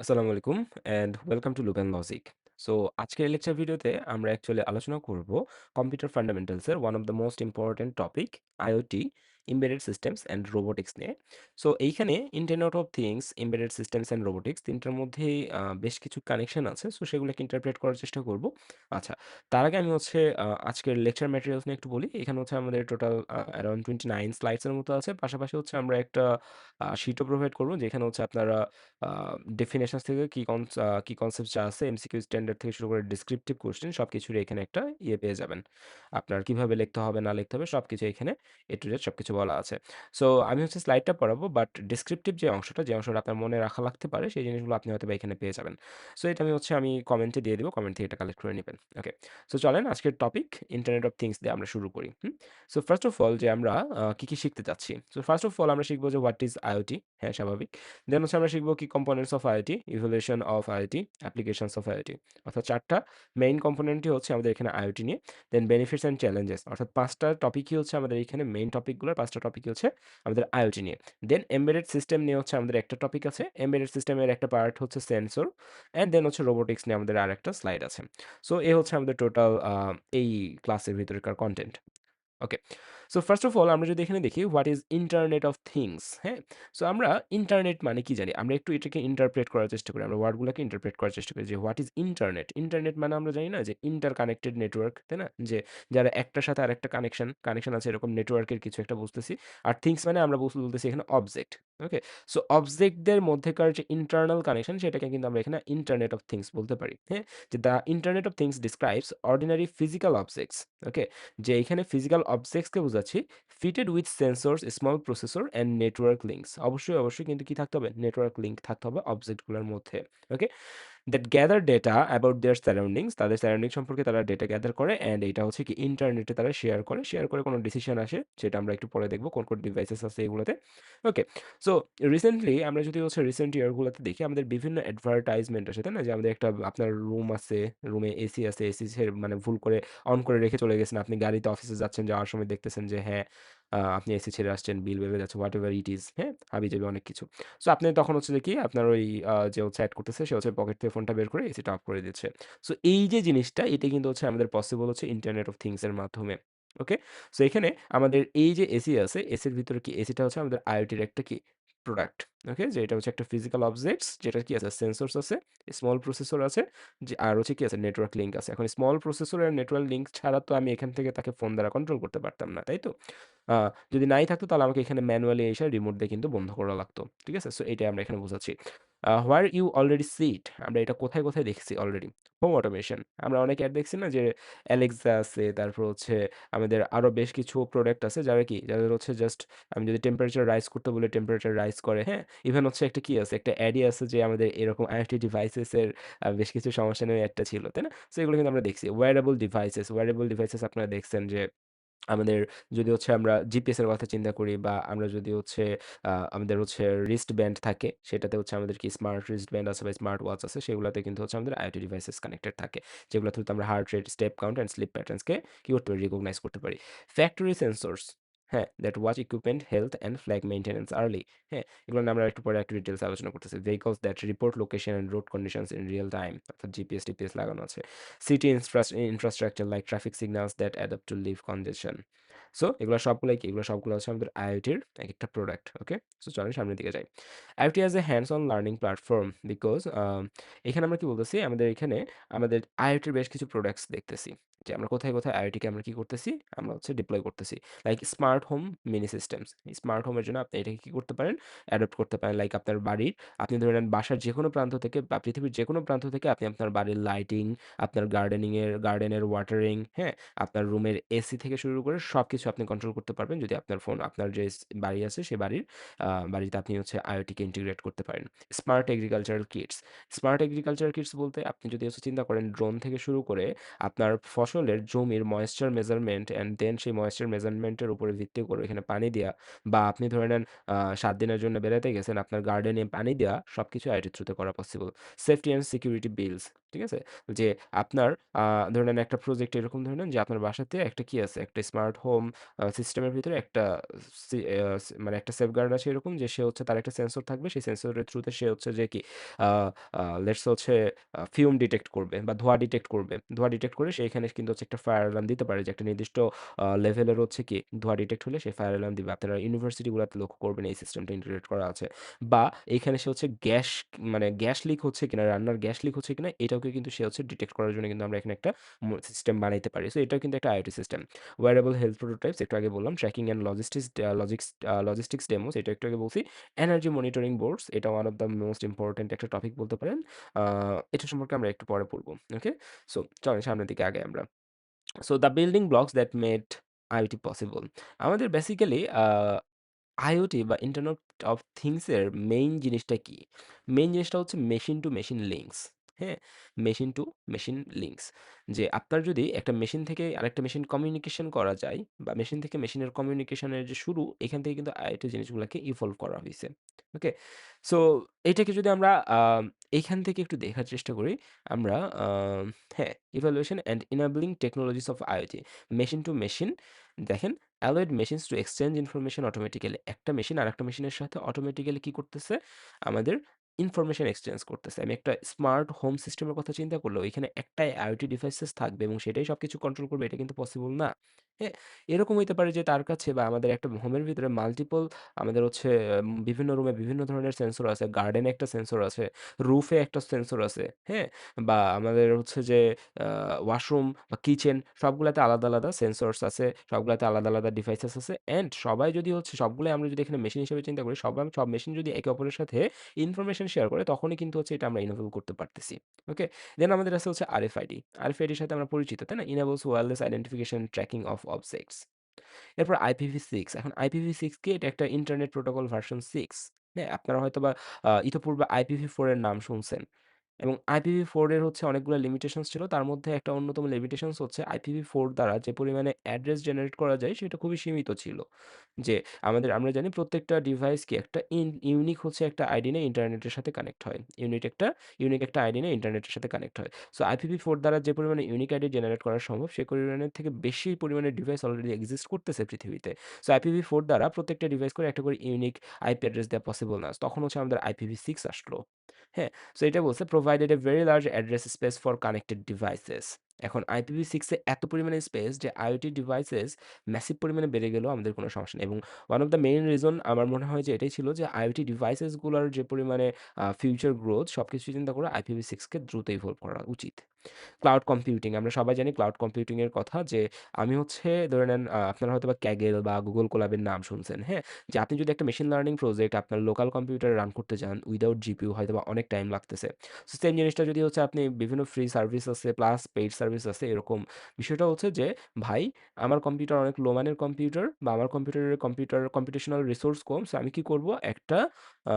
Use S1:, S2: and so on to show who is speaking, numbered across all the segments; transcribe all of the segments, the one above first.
S1: আসসালামু আলাইকুম and welcome to loop and logic. So আজকের লেকচার ভিডিওতে আমরা অ্যাকচুয়ালি আলোচনা করব কম্পিউটার ফান্ডামেন্টালস এর one of the most important topic IoT, embedded systems and robotics নিয়ে। সো এইখানে internet of things, embedded systems and robotics ৩ টার মধ্যেই বেশ কিছু কানেকশন আছে। সো সেগুলোকে ইন্টারপ্রেট করার চেষ্টা করব। আচ্ছা, তার আগে আমি হচ্ছে আজকের লেকচার ম্যাটেরিয়ালস নিয়ে একটু বলি। এখানে হচ্ছে আমাদের টোটাল অ্যারাউন্ড 29 স্লাইডস এর মতো আছে। পাশাপাশি হচ্ছে আমরা একটা শিটও প্রোভাইড করব যেখানে হচ্ছে আপনারা আ ডেফিনিশনস থেকে কি কনসেপ্ট যা আছে এমসিকিউ স্ট্যান্ডার্ড থেকে শুরু করে ডেসক্রিপটিভ কোয়েশ্চেন সবকিছুরই এখানে একটা পেয়ে যাবেন। আপনার কিভাবে লিখতে হবে না লিখতে হবে সবকিছু এখানে A to Z সবকিছু বলা আছে। সো আমি হচ্ছে স্লাইডটা পড়াবো বাট ডেসক্রিপটিভ যে অংশটা আপনার মনে রাখা লাগতে পারে সেই জিনিসগুলো আপনি হয়তোবা এখানে পেয়ে যাবেন। সো এটা আমি কমেন্টে দিয়ে দিব। কমেন্ট থেকে এটা কালেক্ট করে নিবেন। ওকে। সো চলেন আজকের টপিক ইন্টারনেট অফ থিংস দিয়ে আমরা শুরু করি। সো ফার্স্ট অফ অল যে আমরা কি শিখতে চাচ্ছি। সো ফার্স্ট অফ অল আমরা শিখব যে হোয়াট ইজ IoT? হ্যাঁ, স্বাভাবিক। দেন হচ্ছে আমরা শিখব কি components of IoT, evaluation of IoT, applications of IoT. অর্থাৎ ৪ টা মেইন কম্পোনেন্টই হচ্ছে আমাদের এখানে আইওটি নিয়ে। দেন বেনিফিটস অ্যান্ড চ্যালেঞ্জেস অর্থাৎ ৫ টা টপিকই হচ্ছে আমাদের এখানে মেইন টপিকগুলোর ৫ টা টপিকই হচ্ছে আমাদের আইওটি নিয়ে। দেন এমবেডেড সিস্টেম নিয়ে হচ্ছে আমাদের একটা টপিক আছে। এমবেডেড সিস্টেমের একটা পার্ট হচ্ছে সেন্সর অ্যান্ড দেন হচ্ছে রোবোটিক্স নিয়ে আমাদের আরেকটা স্লাইড আছে। সো এ হচ্ছে আমাদের টোটাল এই ক্লাসের ভিতরেকার content. Okay. So first of all আমরা যদি এখানে দেখি what is internet of things, হ্যাঁ? সো আমরা ইন্টারনেট মানে কি জানি? আমরা একটু এটাকে ইন্টারপ্রেট করার চেষ্টা করি। আমরা ওয়ার্ডগুলোকে ইন্টারপ্রেট করার চেষ্টা করি যে হোয়াট ইজ ইন্টারনেট? ইন্টারনেট মানে আমরা জানি না যে ইন্টার কানেক্টেড নেটওয়ার্ক, তাই না? যে যারা একটার সাথে আরেকটা কানেকশন আছে এরকম নেটওয়ার্কের কিছু একটা বুঝতেছি। আর থিংস মানে আমরা বলতেছি এখানে অবজেক্ট। ওকে? সো অবজেক্টদের মধ্যেকার যে ইন্টারনাল কানেকশন সেটাকে কিন্তু আমরা এখানে ইন্টারনেট অফ থিংস বলতে পারি। হ্যাঁ? যে the internet of things describes ordinary physical objects. Okay? যে এখানে ফিজিক্যাল অবজেক্টসকে বোঝাচ্ছি fitted with sensors, small processor and network links. অবশ্যই কিন্তু কি থাকতে হবে? নেটওয়ার্ক লিঙ্ক থাকতে হবে অবজেক্টগুলোর মধ্যে। Okay? That gather data about their surroundings, তাদের সারাউন্ডিং সম্পর্কে তারা ডেটা গ্যাদার করে অ্যান্ড এটা হচ্ছে কি ইন্টারনেটে তারা শেয়ার করে কোনো ডিসিশন আসে যেটা আমরা একটু পরে দেখব কোন ডিভাইসেস আছে এগুলোতে। ওকে। সো রিসেন্টলি আমরা যদি হচ্ছে রিসেন্ট ইয়ারগুলোতে দেখি আমাদের বিভিন্ন অ্যাডভার্টাইজমেন্ট আসে, তাই না? যে আমাদের একটা আপনার রুম আছে, রুমে এসি আছে, এসি মানে ভুল করে অন করে রেখে চলে গেছেন। আপনি গাড়িতে অফিসে যাচ্ছেন, যাওয়ার সময় দেখতেছেন যে হ্যাঁ, আপনি এসি ছেড়ে আসছেন, বিল বেড়ে যাচ্ছে, হোয়াট এভার ইট ইজ, হ্যাঁ? হাবিজাবি অনেক কিছু। সো আপনি তখন হচ্ছে যে কি আপনার ওই যে হচ্ছে এড করতেছে সে হচ্ছে পকেট থেকে ফোনটা বের করে এসিটা অফ করে দিচ্ছে। সো এই যে জিনিসটা এটা কিন্তু হচ্ছে আমাদের পসিবল হচ্ছে ইন্টারনেট অফ থিংস এর মাধ্যমে। ওকে? সো এখানে আমাদের এই যে এসি আছে, এসির ভিতরে কি এসিটা হচ্ছে আমাদের IoT-র একটা কি প্রোডাক্ট। ওকে? যে এটা হচ্ছে একটা ফিজিক্যাল অবজেক্টস যেটা কি আছে সেন্সরস আছে, স্মল প্রসেসর আছে, যে আর হচ্ছে কি আছে নেটওয়ার্ক লিঙ্ক আছে। এখন স্মল প্রসেসর আর নেটওয়ার্ক লিঙ্ক ছাড়া তো আমি এখান থেকে তাকে ফোন দ্বারা কন্ট্রোল করতে পারতাম না, তাই তো? আ যদি নাই থাকতো তাহলে আমাকে এখানে ম্যানুয়ালি এসে রিমোট দিয়ে কিন্তু বন্ধ করা লাগতো। ঠিক আছে? সো এটাই আমরা এখানে বোঝাচ্ছি। হোয়ার ইউ অলরেডি সি ইট, আমরা এটা কোথায় দেখছি অলরেডি? Home automation. আমরা অনেক এড দেখছি না যে Alexa আছে, তারপর হচ্ছে আমাদের আরো বেশ কিছু প্রোডাক্ট আছে যাদের হচ্ছে জাস্ট আমি যদি টেম্পারেচার রাইজ করতে বলি টেম্পারেচার রাইজ করে, হ্যাঁ? ইভেন হচ্ছে একটা কি আছে একটা অ্যাডই আছে যে আমাদের এরকম IoT ডিভাইসেস এর বেশ কিছু সমস্যা নিয়ে অ্যাডটা ছিল, তাই না? সো এগুলো কিন্তু আমরা দেখছি। ওয়্যারেবল ডিভাইসেস আপনারা দেখছেন যে আমাদের যদি হচ্ছে আমরা জিপিএস এর কথা চিন্তা করি বা আমরা যদি হচ্ছে আমাদের হচ্ছে রিস্ট ব্যান্ড থাকে, সেটাতে হচ্ছে আমাদের কি স্মার্ট রিস্ট ব্যান্ড আছে বা স্মার্ট ওয়াচ আছে, সেগুলাতে কিন্তু হচ্ছে আমাদের IoT ডিভাইসেস কানেক্টেড থাকে। যেগুলো থ্রুতে আমরা heart rate, step count and sleep patterns কে কি করতে পারি? রিকগনাইজ করতে পারি। ফ্যাক্টরি সেন্সরস, হ্যাঁ? That watch equipment health and flag maintenance early. হ্যাঁ? এগুলো নিয়ে আমরা একটু পরে একটু ডিটেইলস আলোচনা করতেছি। Vehicles that report location and road conditions in Real time, অর্থাৎ জিপিএস-টিপিএস লাগানো আছে। City infrastructure like traffic signals that adapt to live congestion. So এগুলো সবগুলাই কি? এগুলো সবগুলো হচ্ছে আমাদের IoT-র একেকটা প্রোডাক্ট। ওকে? সো চলেন সামনের দিকে যাই। IoT as a hands-on learning platform because এখানে আমরা কি বলতেছি? আমাদের এখানে আমাদের IoT-র বেশ কিছু প্রোডাক্টস দেখতেছি। যে আমরা কোথায় IoT-কে আমরা কি করতেছি? আমরা হচ্ছে ডিপ্লয় করতেছি। Like smart home mini systems. Smart হোমের জন্য আপনি এটাকে কি করতে পারেন? অ্যাডপ্ট করতে পারেন। লাইক আপনার বাড়ির আপনি ধরে নেন বাসার যেকোনো প্রান্ত থেকে বা পৃথিবীর যেকোনো প্রান্ত থেকে আপনি আপনার বাড়ির লাইটিং, আপনার গার্ডেনের ওয়াটারিং, হ্যাঁ? আপনার রুমের এসি থেকে শুরু করে সবকিছু আপনি কন্ট্রোল করতে পারবেন যদি আপনার ফোন আপনার যে বাড়ি আছে সে বাড়িতে আপনি হচ্ছে IoT কে ইন্টিগ্রেট করতে পারেন। Smart agricultural kits. Smart agricultural kits বলতে আপনি যদি হচ্ছে চিন্তা করেন ড্রোন থেকে শুরু করে আপনার ফসলের জমির ময়েশ্চার মেজারমেন্ট অ্যান্ড দেন সেই ময়েশ্চার মেজারমেন্টের উপরে ভিত্তি করে এখানে পানি দেয়া বা আপনি ধরে নেন ৭ দিনের জন্য বেড়াতে গেছেন, আপনার গার্ডেনে পানি দেয়া সবকিছু IoT থ্রুতে করা পসিবল। সেফটি অ্যান্ড সিকিউরিটি বিলস, ঠিক আছে? যে আপনার ধরে নেন একটা প্রজেক্ট এরকম ধরে নেন যে আপনার বাসাতে একটা কি আছে? একটা স্মার্ট হোম সিস্টেমের ভিতরে একটা সি আ সি মানে একটা সেফগার্ড আছে এরকম যে সে হচ্ছে তার একটা সেন্সর থাকবে। সেই সেন্সরের থ্রুতে সে হচ্ছে যে কি আ আ লেটস হচ্ছে ফিউম ডিটেক্ট করবে বা ধোঁয়া ডিটেক্ট করবে। ধোঁয়া ডিটেক্ট করে সে এখানে কিন্তু হচ্ছে একটা ফায়ার অ্যালার্ম দিতে পারে যে একটা নির্দিষ্ট লেভেলের হচ্ছে কি ধোঁয়া ডিটেক্ট হলে সে ফায়ার অ্যালার্ম দিবে। আপনারা ইউনিভার্সিটি গুলাতে লক্ষ্য করবেন এই সিস্টেমটা ইন্টিগ্রেট করা আছে। বা এইখানে সে হচ্ছে গ্যাস লিক হচ্ছে কিনা, রান্নার গ্যাস লিক হচ্ছে কিনা এটাকে কিন্তু সে হচ্ছে ডিটেক্ট করার জন্য কিন্তু আমরা এখানে একটা সিস্টেম বানাইতে পারি। সো এটাও কিন্তু একটা IoT সিস্টেম। ওয়্যারেবল হেলথ প্রোটোটাইপস একটু আগে বললাম। ট্র্যাকিং অ্যান্ড লজিস্টিক্স ডেমোস এটা একটু আগে বলছি। এনার্জি মনিটরিং বোর্ডস এটা one of the most important একটা টপিক বলতে পারেন। আ এটা সম্পর্কে আমরা একটু পরে পড়ব। ওকে? সো চলেন সামনের দিকে আগাই আমরা। So the building blocks that made IoT possible. আমাদের বেসিক্যালি IoT বা ইন্টারনেট অফ থিংস এর মেইন জিনিসটা কি? মেইন জিনিসটা হচ্ছে মেশিন টু মেশিন লিঙ্কস। হ্যাঁ? Machine to machine links. যে আপনার যদি একটা মেশিন থেকে আরেকটা মেশিন কমিউনিকেশন করা যায় বা মেশিন থেকে মেশিনের কমিউনিকেশনের যে শুরু এখান থেকে কিন্তু IoT জিনিসগুলাকে ইভলভ করা হইছে। ওকে? সো এটাকে যদি আমরা এইখান থেকে একটু দেখার চেষ্টা করি, আমরা হ্যাঁ, evaluation and enabling technologies of IoT machine to machine দেখেন allowed machines to exchange information automatically একটা মেশিন আরেকটা মেশিনের সাথে অটোমেটিক্যালি কি করতেছে? আমাদের ইনফরমেশন এক্সচেঞ্জ করতেছে। আমি একটা স্মার্ট হোম সিস্টেমের কথা চিন্তা করলেও এখানে একটাই IoT ডিভাইসেস থাকবে এবং সেটাই সবকিছু কন্ট্রোল করবে এটা কিন্তু পসিবল না। হ্যাঁ? এরকম হইতে পারে যে তার কাছে বা আমাদের একটা হোমের ভিতরে মাল্টিপল আমাদের হচ্ছে বিভিন্ন রুমে বিভিন্ন ধরনের সেন্সর আছে। গার্ডেনে একটা সেন্সর আছে, রুফে একটা সেন্সর আছে। হ্যাঁ? বা আমাদের হচ্ছে যে আ ওয়াশরুম বা কিচেন সবগুলাতে আলাদা, আলাদা সেন্সরস আছে। সবগুলাতে আলাদা, আলাদা ডিভাইসেস আছে। অ্যান্ড সবাই যদি হচ্ছে সবগুলাই আমরা যদি এখানে মেশিন হিসেবে চিন্তা করি, সব মেশিন যদি একে অপরের সাথে ইনফরমেশন শেয়ার করে তখনই কিন্তু হচ্ছে এটা আমরা ইনেবল করতে পারতেছি। ওকে? দেন আমাদের আছে হচ্ছে RFID। RFID এর সাথে আমরা পরিচিত, তাই না? Enables wireless identification tracking of objects। এরপর IPv6 এখন IPv6 কি? এটা একটা ইন্টারনেট প্রোটোকল ভার্সন 6 হ্যাঁ? আপনারা হয়তোবা ইতপূর্বে IPv4 এর নাম শুনছেন। এবং IPv4 এর হচ্ছে অনেকগুলা লিমিটেশনস ছিল। তার মধ্যে একটা অন্যতম লিমিটেশনস হচ্ছে IPv4 দ্বারা যে পরিমাণে অ্যাড্রেস জেনারেট করা যায় সেটা খুবই সীমিত ছিল। যে আমরা জানি প্রত্যেকটা ডিভাইস কি একটা ইউনিক হচ্ছে একটা আইডি নিয়ে ইন্টারনেটের সাথে কানেক্ট হয়। ইউনিক একটা আইডি নিয়ে ইন্টারনেটের সাথে কানেক্ট হয়। সো IPv4 দ্বারা যে পরিমাণে ইউনিক আইডি জেনারেট করা সম্ভব সে পরিমাণের থেকে বেশি পরিমাণে ডিভাইস অলরেডি এক্সিস্ট করতেছে পৃথিবীতে। সো IPv4 দ্বারা প্রত্যেকটা ডিভাইস করে একটা করে ইউনিক আইপি অ্যাড্রেস দেওয়া পসিবল না। তখন হচ্ছে আমাদের IPv6 আসলো। হ্যাঁ? সো এটা বলছে provided a very large address space for connected devices এখন IPv6 এ এত পরিমাণে স্পেস যে IoT ডিভাইসেস ম্যাসিভ পরিমাণে বেড়ে গেলেও আমাদের কোনো সমস্যা নেই এবং one of the main reason আমার মনে হয় যে এটাই ছিল যে IoT ডিভাইসেস গুলার যে পরিমাণে ফিউচার গ্রোথ সবকিছু চিন্তা করে IPv6 কে দ্রুত ইভলভ করা উচিত। ক্লাউড কম্পিউটিং আমরা সবাই জানি ক্লাউড কম্পিউটিং এর কথা যে আমি হচ্ছে ধরে নেন আপনারা হয়তোবা Kaggle বা Google Colab এর নাম শুনছেন, হ্যাঁ? যে আপনি যদি একটা মেশিন লার্নিং প্রজেক্ট আপনার লোকাল কম্পিউটারে রান করতে যান উইথআউট জিপিইউ হয়তোবা অনেক টাইম লাগতেছে। সো সেম জিনিসটা যদি হচ্ছে আপনি বিভিন্ন ফ্রি সার্ভিস আছে প্লাস পেইড সার্ভিস আছে এরকম। বিষয়টা হচ্ছে যে ভাই আমার কম্পিউটার অনেক লো মানের কম্পিউটার বা আমার কম্পিউটার কম্পিউটেশনাল রিসোর্স কম। সো আমি কি করব একটা আ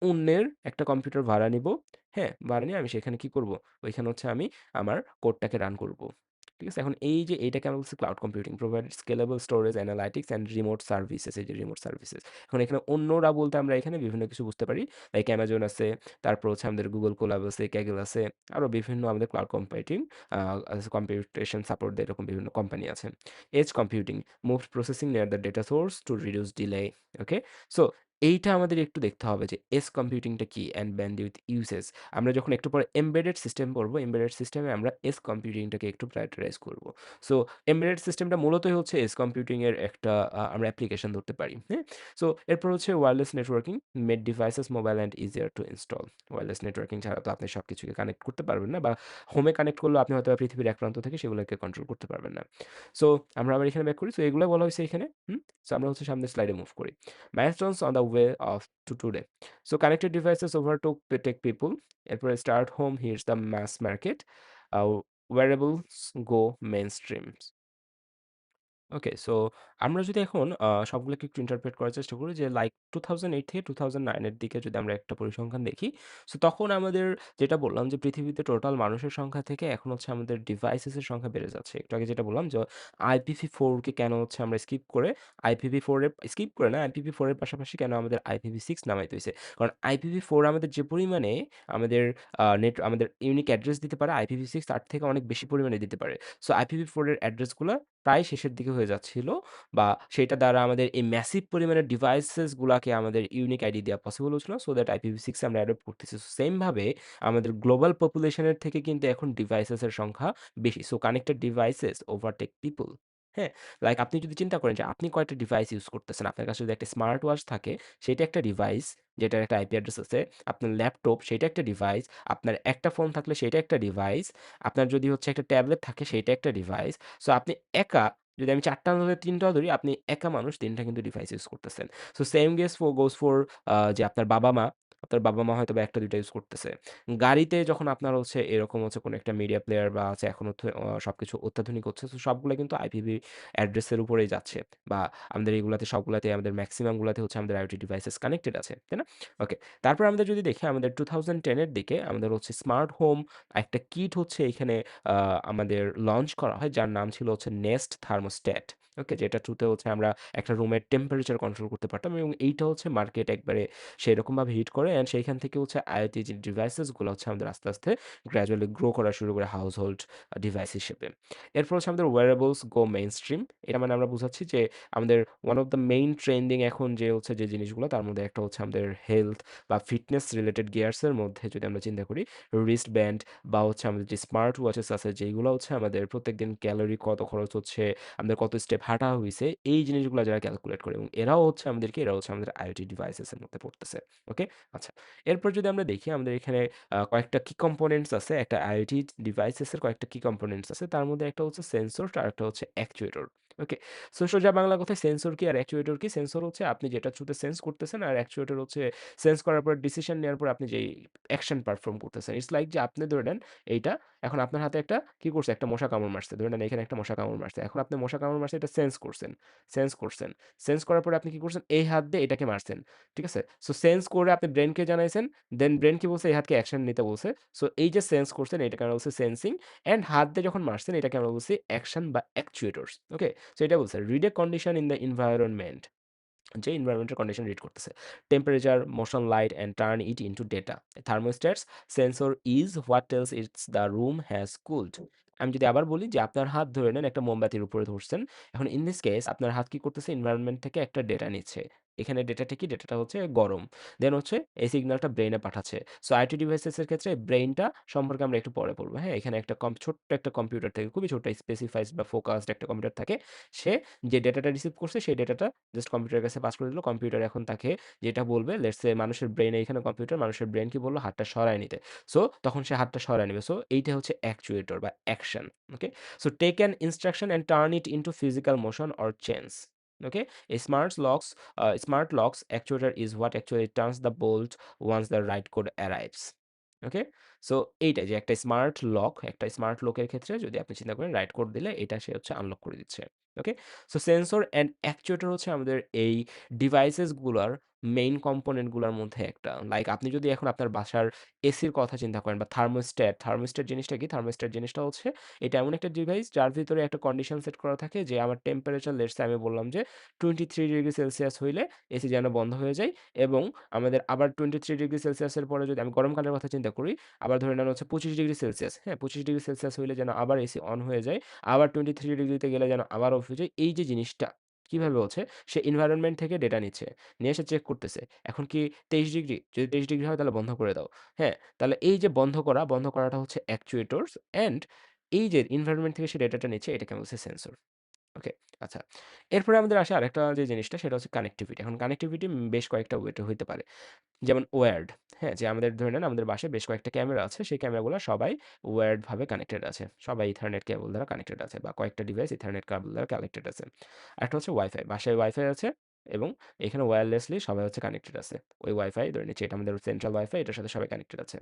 S1: অন্যের একটা কম্পিউটার ভাড়া নিবো। হ্যাঁ? ভাড়া নিয়ে আমি সেখানে কি করব? ওইখানে হচ্ছে আমি আমার কোডটাকে রান করব। ঠিক আছে? এখন এই যে এইটাকে আমরা বলছি cloud computing provide scalable storage analytics and remote services এই যে রিমোট সার্ভিসেস। এখন এখানে অন্যরা বলতে আমরা এখানে বিভিন্ন কিছু বুঝতে পারি। লাইক Amazon আছে, তারপর হচ্ছে আমাদের Google Colab আছে, Kaggle আছে। আরো বিভিন্ন আমাদের ক্লাউড কম্পিউটিং আ কম্পিউটেশন সাপোর্ট দেয় এরকম বিভিন্ন কোম্পানি আছে। Edge computing moved processing near the data source to reduce delay. Okay? So এইটা আমাদের একটু দেখতে হবে যে এজ কম্পিউটিংটা কি অ্যান্ড ব্যান্ডউইথ ইউসেজ। আমরা যখন একটু পরে এমবেডেড সিস্টেম পড়ব, এমবেডেড সিস্টেমে আমরা এজ কম্পিউটিংটাকে একটু প্রায়োরিটাইজ করব। সো এমবেডেড সিস্টেমটা মূলতই হচ্ছে এজ কম্পিউটিং এর একটা আমরা অ্যাপ্লিকেশন ধরতে পারি। হ্যাঁ? সো এরপর হচ্ছে wireless networking made devices mobile and easier two install. Wireless networking ছাড়া তো আপনি সবকিছুকে কানেক্ট করতে পারবেন না বা হোমে কানেক্ট করলেও আপনি হয়তোবা পৃথিবীর এক প্রান্ত থেকে সেগুলোকে কন্ট্রোল করতে পারবেন না। সো আমরা আবার এখানে ব্যাক করি। সো এগুলাই বলা হইছে এখানে। হুম? সো আমরা হচ্ছে সামনের স্লাইডে মুভ করি। Milestones on the way of to today. So connected devices overtook tech people. এরপরে start home, here's the mass market. Uh, wearables go mainstream. Okay so আমরা যদি এখন সবগুলোকে একটু ইন্টারপ্রেট করার চেষ্টা করি যে লাইক 2008 থেকে 2009 এর দিকে যদি আমরা একটা পরিসংখ্যান দেখি, সো তখন আমাদের যেটা বললাম যে পৃথিবীতে টোটাল মানুষের সংখ্যা থেকে এখন হচ্ছে আমাদের ডিভাইসেস এর সংখ্যা বেড়ে যাচ্ছে। একটু আগে যেটা বললাম যে IPv4 কে কেন হচ্ছে আমরা স্কিপ করে না, IPv4 এর পাশাপাশি কেন আমাদের IPv6 নামাইতে হইছে। কারণ IPv4 আমাদের যে পরিমাণে আমাদের আমাদের ইউনিক অ্যাড্রেস দিতে পারে, IPv6 তার থেকে অনেক বেশি পরিমাণে দিতে পারে। সো IPv4 এর অ্যাড্রেসগুলা প্রায় শেষের দিকে হয়ে যাচ্ছিল। বা সেটা দ্বারা আমাদের এই ম্যাসিভ পরিমাণের ডিভাইসেস গুলাকে আমাদের ইউনিক আইডি দেওয়া পসিবল হচ্ছিল না। সো দ্যাট IPv6 আমরা অ্যাডপ্ট করতেছি। সো সেম ভাবে আমাদের গ্লোবাল পপুলেশন এর থেকে কিন্তু এখন ডিভাইসেস এর সংখ্যা বেশি। So connected devices overtake people. হ্যাঁ? লাইক আপনি যদি চিন্তা করেন যে আপনি কয়টা ডিভাইস ইউজ করতেছেন। আপনার কাছে যদি একটা স্মার্ট ওয়াচ থাকে, সেটা একটা ডিভাইস যেটার একটা আইপি অ্যাড্রেস আছে। আপনার ল্যাপটপ সেটা একটা ডিভাইস। আপনার একটা ফোন থাকলে সেটা একটা ডিভাইস। আপনার যদি হচ্ছে একটা ট্যাবলেট থাকে সেটা একটা ডিভাইস। সো আপনি একা যদি আমি ৪ টা না ধরে ৩ টাও ধরি, আপনি একা মানুষ ৩ টা কিন্তু ডিভাইস ইউজ করতেছেন। সো সেম গোস ফর যে আপনার বাবা-মা হয়তোবা ১ টা ২ টা ইউজ করতেছে। গাড়িতে যখন আপনার হচ্ছে এরকম হচ্ছে কোনো একটা মিডিয়া প্লেয়ার বা আছে এখন হচ্ছে সবকিছু অত্যাধুনিক হচ্ছে। সো সবগুলা কিন্তু আইপিভি অ্যাড্রেসের উপরেই যাচ্ছে। বা আমাদের এগুলাতে সবগুলাতে আমাদের মেক্সিমাম গুলাতে হচ্ছে আমাদের আইওটি ডিভাইসেস কানেক্টেড আছে। তাই না? ওকে। তারপর আমাদের যদি দেখি আমাদের 2010 এর দিকে আমাদের হচ্ছে স্মার্ট হোম একটা কিট হচ্ছে এখানে আ আমাদের লঞ্চ করা হয় যার নাম ছিল হচ্ছে Nest Thermostat। ওকে? যেটা থ্রুতে হচ্ছে আমরা একটা রুমের টেম্পারেচার কন্ট্রোল করতে পারতাম এবং এইটা হচ্ছে মার্কেট একবারে সেরকমভাবে হিট করে অ্যান্ড সেইখান থেকে হচ্ছে IoT যে ডিভাইসেস গুলো হচ্ছে আমাদের আস্তে, আস্তে গ্র্যাজুয়ালি গ্রো করা শুরু করে হাউসহোল্ড ডিভাইস হিসেবে। এরপর হচ্ছে আমাদের wearables go mainstream। এটা মানে আমরা বুঝাচ্ছি যে আমাদের one of the main trending এখন যে হচ্ছে যে জিনিসগুলো তার মধ্যে একটা হচ্ছে আমাদের হেলথ বা ফিটনেস রিলেটেড গিয়ারস এর মধ্যে যদি আমরা চিন্তা করি রিস্ট ব্যান্ড বা হচ্ছে আমাদের যে স্মার্ট ওয়াচেস আছে যেইগুলো হচ্ছে আমাদের প্রত্যেকদিন ক্যালোরি কত খরচ হচ্ছে, আমাদের কত স্টেপ হাঁটা হইছে, এই জিনিসগুলো যারা ক্যালকুলেট করে এবং এরা হচ্ছে আমাদের IoT ডিভাইসেস এর মধ্যে পড়তেছে। ওকে? আচ্ছা। এরপর যদি আমরা দেখি আমাদের এখানে কয়েকটা কি কম্পোনেন্টস আছে। একটা IoT ডিভাইসেস এর কয়েকটা কি কম্পোনেন্টস আছে। তার মধ্যে একটা হচ্ছে সেন্সর আর একটা হচ্ছে অ্যাকচুয়েটর। ওকে? সো সোজা বাংলা কথায় সেন্সর কি আর অ্যাকচুয়েটর কি? সেন্সর হচ্ছে আপনি যেটার থ্রুতে সেন্স করতেছেন আর অ্যাকচুয়েটর হচ্ছে সেন্স করার পর ডিসিশন নেওয়ার পর আপনি যেই অ্যাকশন পারফর্ম করতেছেন। ইটস লাইক যে আপনি ধরে নেন এইটা এখন আপনার হাতে একটা কি করছে? একটা মশা কামড় মারছে। ধরে নেন এখানে একটা মশা কামড় মারছে। এখন আপনি মশা কামড় মারছে এটা সেন্স করছেন। সেন্স করছেন। সেন্স করার পরে আপনি কি করছেন? এই হাত দিয়ে এটাকে মারছেন। ঠিক আছে? সো সেন্স করে আপনি ব্রেইনকে জানাইছেন। দেন ব্রেইন কি বলছে? এই হাতকে অ্যাকশন নিতে বলছে। সো এই যে সেন্স করছেন এটাকে আমরা বলছি সেন্সিং অ্যান্ড হাত দিয়ে যখন মারছেন এটাকে আমরা বলছি অ্যাকশন বা অ্যাকচুয়েটরস। ওকে? সো এটা বলছে read a condition in the environment. যে এনভায়রনমেন্টাল কন্ডিশন রিড করতেছে। Temperature, motion, light and turn it into data. Thermostats sensor is what tells it's the room has cooled. আমি যদি আবার বলি যে আপনার হাত ধরে নেন একটা মোমবাতির উপরে ধরছেন। এখন ইন দিস কেস আপনার হাত কি করতেছে এনভায়রনমেন্ট থেকে একটা ডেটা নিচ্ছে। এখানে ডেটাটা কি? ডেটাটা হচ্ছে গরম। দেন হচ্ছে এই সিগন্যালটা ব্রেইনে পাঠাচ্ছে। সো আইটি ডিভাইসেস এর ক্ষেত্রে ব্রেইনটা সম্পর্কে আমরা একটু পরে বলব। হ্যাঁ? এখানে একটা ছোট্ট একটা কম্পিউটার থাকে। খুবই ছোট্ট স্পেসিফাইড বা ফোকাসড একটা কম্পিউটার থাকে। সে যে ডেটাটা রিসিভ করছে সেই ডেটাটা জাস্ট কম্পিউটারের কাছে পাস করে দিল। কম্পিউটার এখন তাকে যেটা বলবে লেটস সে মানুষের ব্রেইন এখানে কম্পিউটার, মানুষের ব্রেইন কি বলল? হাতটা সরায় নিতে। সো তখন সে হাতটা সরায় নিবে। সো এইটা হচ্ছে অ্যাকচুয়েটর বা action. Okay? So take an instruction and turn it into physical motion or change. Okay? A smart locks actuator is what actually turns the bolt once the right code arrives. Okay? So এইটাই যে একটা smart লকের ক্ষেত্রে যদি আপনি চিন্তা করেন right code দিলে এটা সে হচ্ছে আনলক করে দিচ্ছে। ওকে? সো সেন্সর অ্যান্ড অ্যাকচুয়েটর হচ্ছে আমাদের এই ডিভাইসেস গুলার মেইন কম্পোনেন্ট গুলার মধ্যে একটা। লাইক আপনি যদি এখন আপনার বাসার এসির কথা চিন্তা করেন বা থার্মোস্ট্যাট জিনিসটা কি? থার্মোস্ট্যাট জিনিসটা হচ্ছে এটা এমন একটা ডিভাইস যার ভিতরে একটা কন্ডিশন সেট করা থাকে যে আমার টেম্পারেচার লেটস সে আমি বললাম যে 23 ডিগ্রি সেলসিয়াস হইলে এসি যেন বন্ধ হয়ে যায় এবং আমাদের আবার 23 ডিগ্রি সেলসিয়াসের পরে যদি আমি গরমকালের কথা চিন্তা করি, আবার ধরে নেন হচ্ছে 25 ডিগ্রি সেলসিয়াস, হ্যাঁ? 25 ডিগ্রি সেলসিয়াস হইলে যেন আবার এসি অন হয়ে যায়। আবার 23 ডিগ্রিতে গেলে যেন আবার অফ হয়ে যায়। এই যে জিনিসটা কিভাবে হচ্ছে? সে এনভায়রনমেন্ট থেকে ডেটা নিচ্ছে। নিয়ে এসে চেক করতেছে। এখন কি 23 ডিগ্রি? যদি 23 ডিগ্রি হয় তাহলে বন্ধ করে দাও। হ্যাঁ? তাহলে এই যে বন্ধ করাটা হচ্ছে অ্যাকচুয়েটরস অ্যান্ড এই যে এনভায়রনমেন্ট থেকে সে ডেটাটা নিচ্ছে এটাকে বলছে সেন্সর। ওকে, আচ্ছা। এরপরে আমাদের আসে আরেকটা যে জিনিসটা সেটা হচ্ছে কানেক্টিভিটি। এখন কানেক্টিভিটি বেশ কয়েকটা ওয়েতে হইতে পারে। যেমন ওয়্যার্ড, হ্যাঁ? যে আমাদের ধরে নেন আমাদের বাসায় বেশ কয়েকটা ক্যামেরা আছে। সেই ক্যামেরাগুলা সবাই ওয়্যার্ড ভাবে কানেক্টেড আছে। সবাই ইথারনেট কেবল দ্বারা কানেক্টেড আছে বা কয়েকটা ডিভাইস ইথারনেট কেবল দ্বারা কানেক্টেড আছে। আরেকটা হচ্ছে ওয়াইফাই। বাসায় ওয়াইফাই আছে। এবং এখানে ওয়্যারলেসলি সবাই হচ্ছে কানেক্টেড আছে। ওই ওয়াইফাই ধরে নিচ্ছি এটা আমাদের সেন্ট্রাল ওয়াইফাই, এটার সাথে সবাই কানেক্টেড আছে।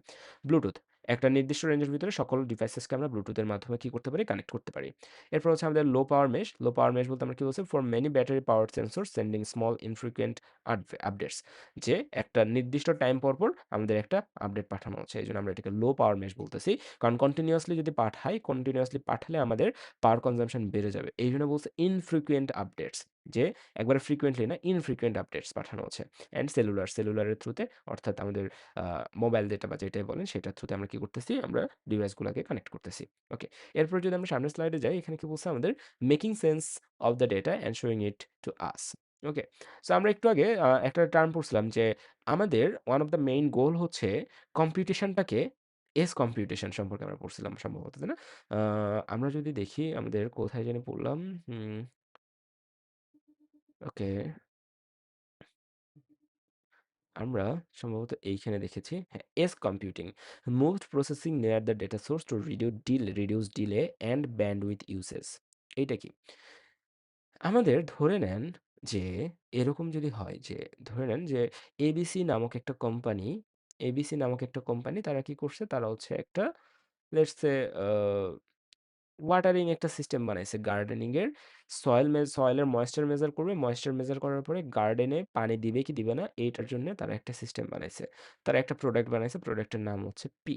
S1: ব্লুটুথ, একটা নির্দিষ্ট রেঞ্জের ভিতরে সকল ডিভাইসেসকে আমরা ব্লুটুথের মাধ্যমে কি করতে পারি? কানেক্ট করতে পারি। এরপর হচ্ছে আমাদের লো পাওয়ার মেশ। লো পাওয়ার মেশ বলতে আমরা কি বলছি? For many battery power sensor sending small infrequent updates. যে একটা নির্দিষ্ট টাইম পর আমাদের একটা আপডেট পাঠানো হচ্ছে। এজন্য আমরা এটাকে লো পাওয়ার মেশ বলতেছি। কারণ কন্টিনিউয়াসলি যদি পাঠাই, কন্টিনিউয়াসলি পাঠালে আমাদের পাওয়ার কনজাম্পশন বেড়ে যাবে। এইজন্য বলছে ইনফ্রিকুয়েন্ট আপডেটস। যে একবারে ফ্রিকোয়েন্টলি না, ইনফ্রিকোয়েন্ট আপডেটস পাঠানো হচ্ছে। অ্যান্ড সেলুলারের থ্রুতে, অর্থাৎ আমাদের মোবাইল ডেটা বা যেটাই বলেন সেটার থ্রুতে আমরা কি করতেছি? আমরা ডিভাইসগুলাকে কানেক্ট করতেছি। ওকে। এরপরে যদি আমরা সামনের স্লাইডে যাই, এখানে কি বলছে আমাদের? Making sense of the data and showing it to us. Okay. So আমরা একটু আগে একটা টার্ম পড়ছিলাম যে আমাদের ওয়ান অফ দ্য মেইন গোল হচ্ছে কম্পিউটেশনটাকে এজ কম্পিউটেশন সম্পর্কে আমরা পড়ছিলাম সম্ভবত, তাই না? আ আমরা যদি দেখি আমাদের কোথায় জানি পড়লাম? হুম, ওকে। আমরা সম্ভবত এইখানে দেখেছি। হ্যাঁ, edge computing moved processing near the data source to reduce delay and bandwidth usage. এইটা কি? আমাদের ধরে নেন যে এরকম যদি হয় যে ধরে নেন যে এবিসি নামক একটা কোম্পানি, তারা কি করছে? তারা হচ্ছে একটা লেটস সে আ ওয়াটারিং একটা সিস্টেম বানাইছে গার্ডেনিং এর। সয়েলের ময়েশ্চার মেজার করবে। ময়েশ্চার মেজার করার পরে গার্ডেনে পানি দিবে কি দিবে না এইটার জন্যে তারা একটা সিস্টেম বানাইছে। তারা একটা প্রোডাক্ট বানাইছে। প্রোডাক্টের নাম হচ্ছে পি।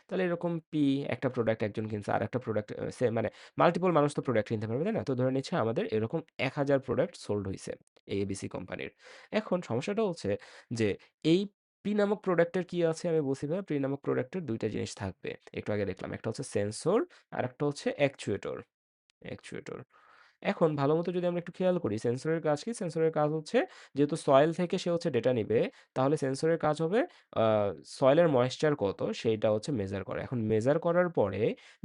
S1: তাহলে এরকম পি একটা প্রোডাক্ট একজন কিনছে, আরেকটা প্রোডাক্ট মানে মাল্টিপল মানুষ তো প্রোডাক্ট কিনতে পারবে, তাই না? তো ধরে নিচ্ছি আমাদের এরকম ১,০০০ প্রোডাক্ট সোল্ড হইছে এই এবিসি কোম্পানির। এখন সমস্যাটা হচ্ছে যে এই পি নামক প্রোডাক্টের কি আছে আমি বলছি ভাইয়া, পি নামক প্রোডাক্টের ২ টা জিনিস থাকবে। একটু আগে দেখলাম। একটা হচ্ছে সেন্সর, আরেকটা হচ্ছে অ্যাকচুয়েটর। এখন ভালোমতো যদি আমরা একটু খেয়াল করি, সেন্সরের কাজ কি? সেন্সরের কাজ হচ্ছে যেহেতু সয়েল থেকে সে হচ্ছে ডেটা নিবে, তাহলে সেন্সরের কাজ হবে আ সয়েলের ময়েশ্চার কত সেইটা হচ্ছে মেজার করা। এখন মেজার করার পরে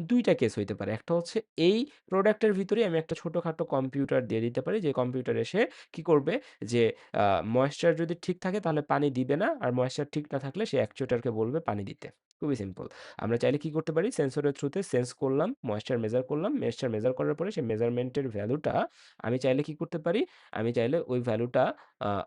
S1: ২ টা কেস হইতে পারে। একটা হচ্ছে এই প্রোডাক্টের ভিতরেই আমি একটা ছোটখাটো কম্পিউটার দিয়ে দিতে পারি, যে কম্পিউটার এসে কি করবে? যে আ ময়েশ্চার যদি ঠিক থাকে তাহলে পানি দিবে না। আর ময়েশ্চার ঠিক না থাকলে সে অ্যাকচুয়েটরকে বলবে পানি দিতে। খুবই সিম্পল। আমরা চাইলে কি করতে পারি? সেন্সরের থ্রুতে সেন্স করলাম, ময়েশ্চার মেজার করলাম। ময়েশ্চার মেজার করার পরে সেই মেজারমেন্টের ভ্যালুটা আমি চাইলে কি করতে পারি? আমি চাইলে ওই ভ্যালুটা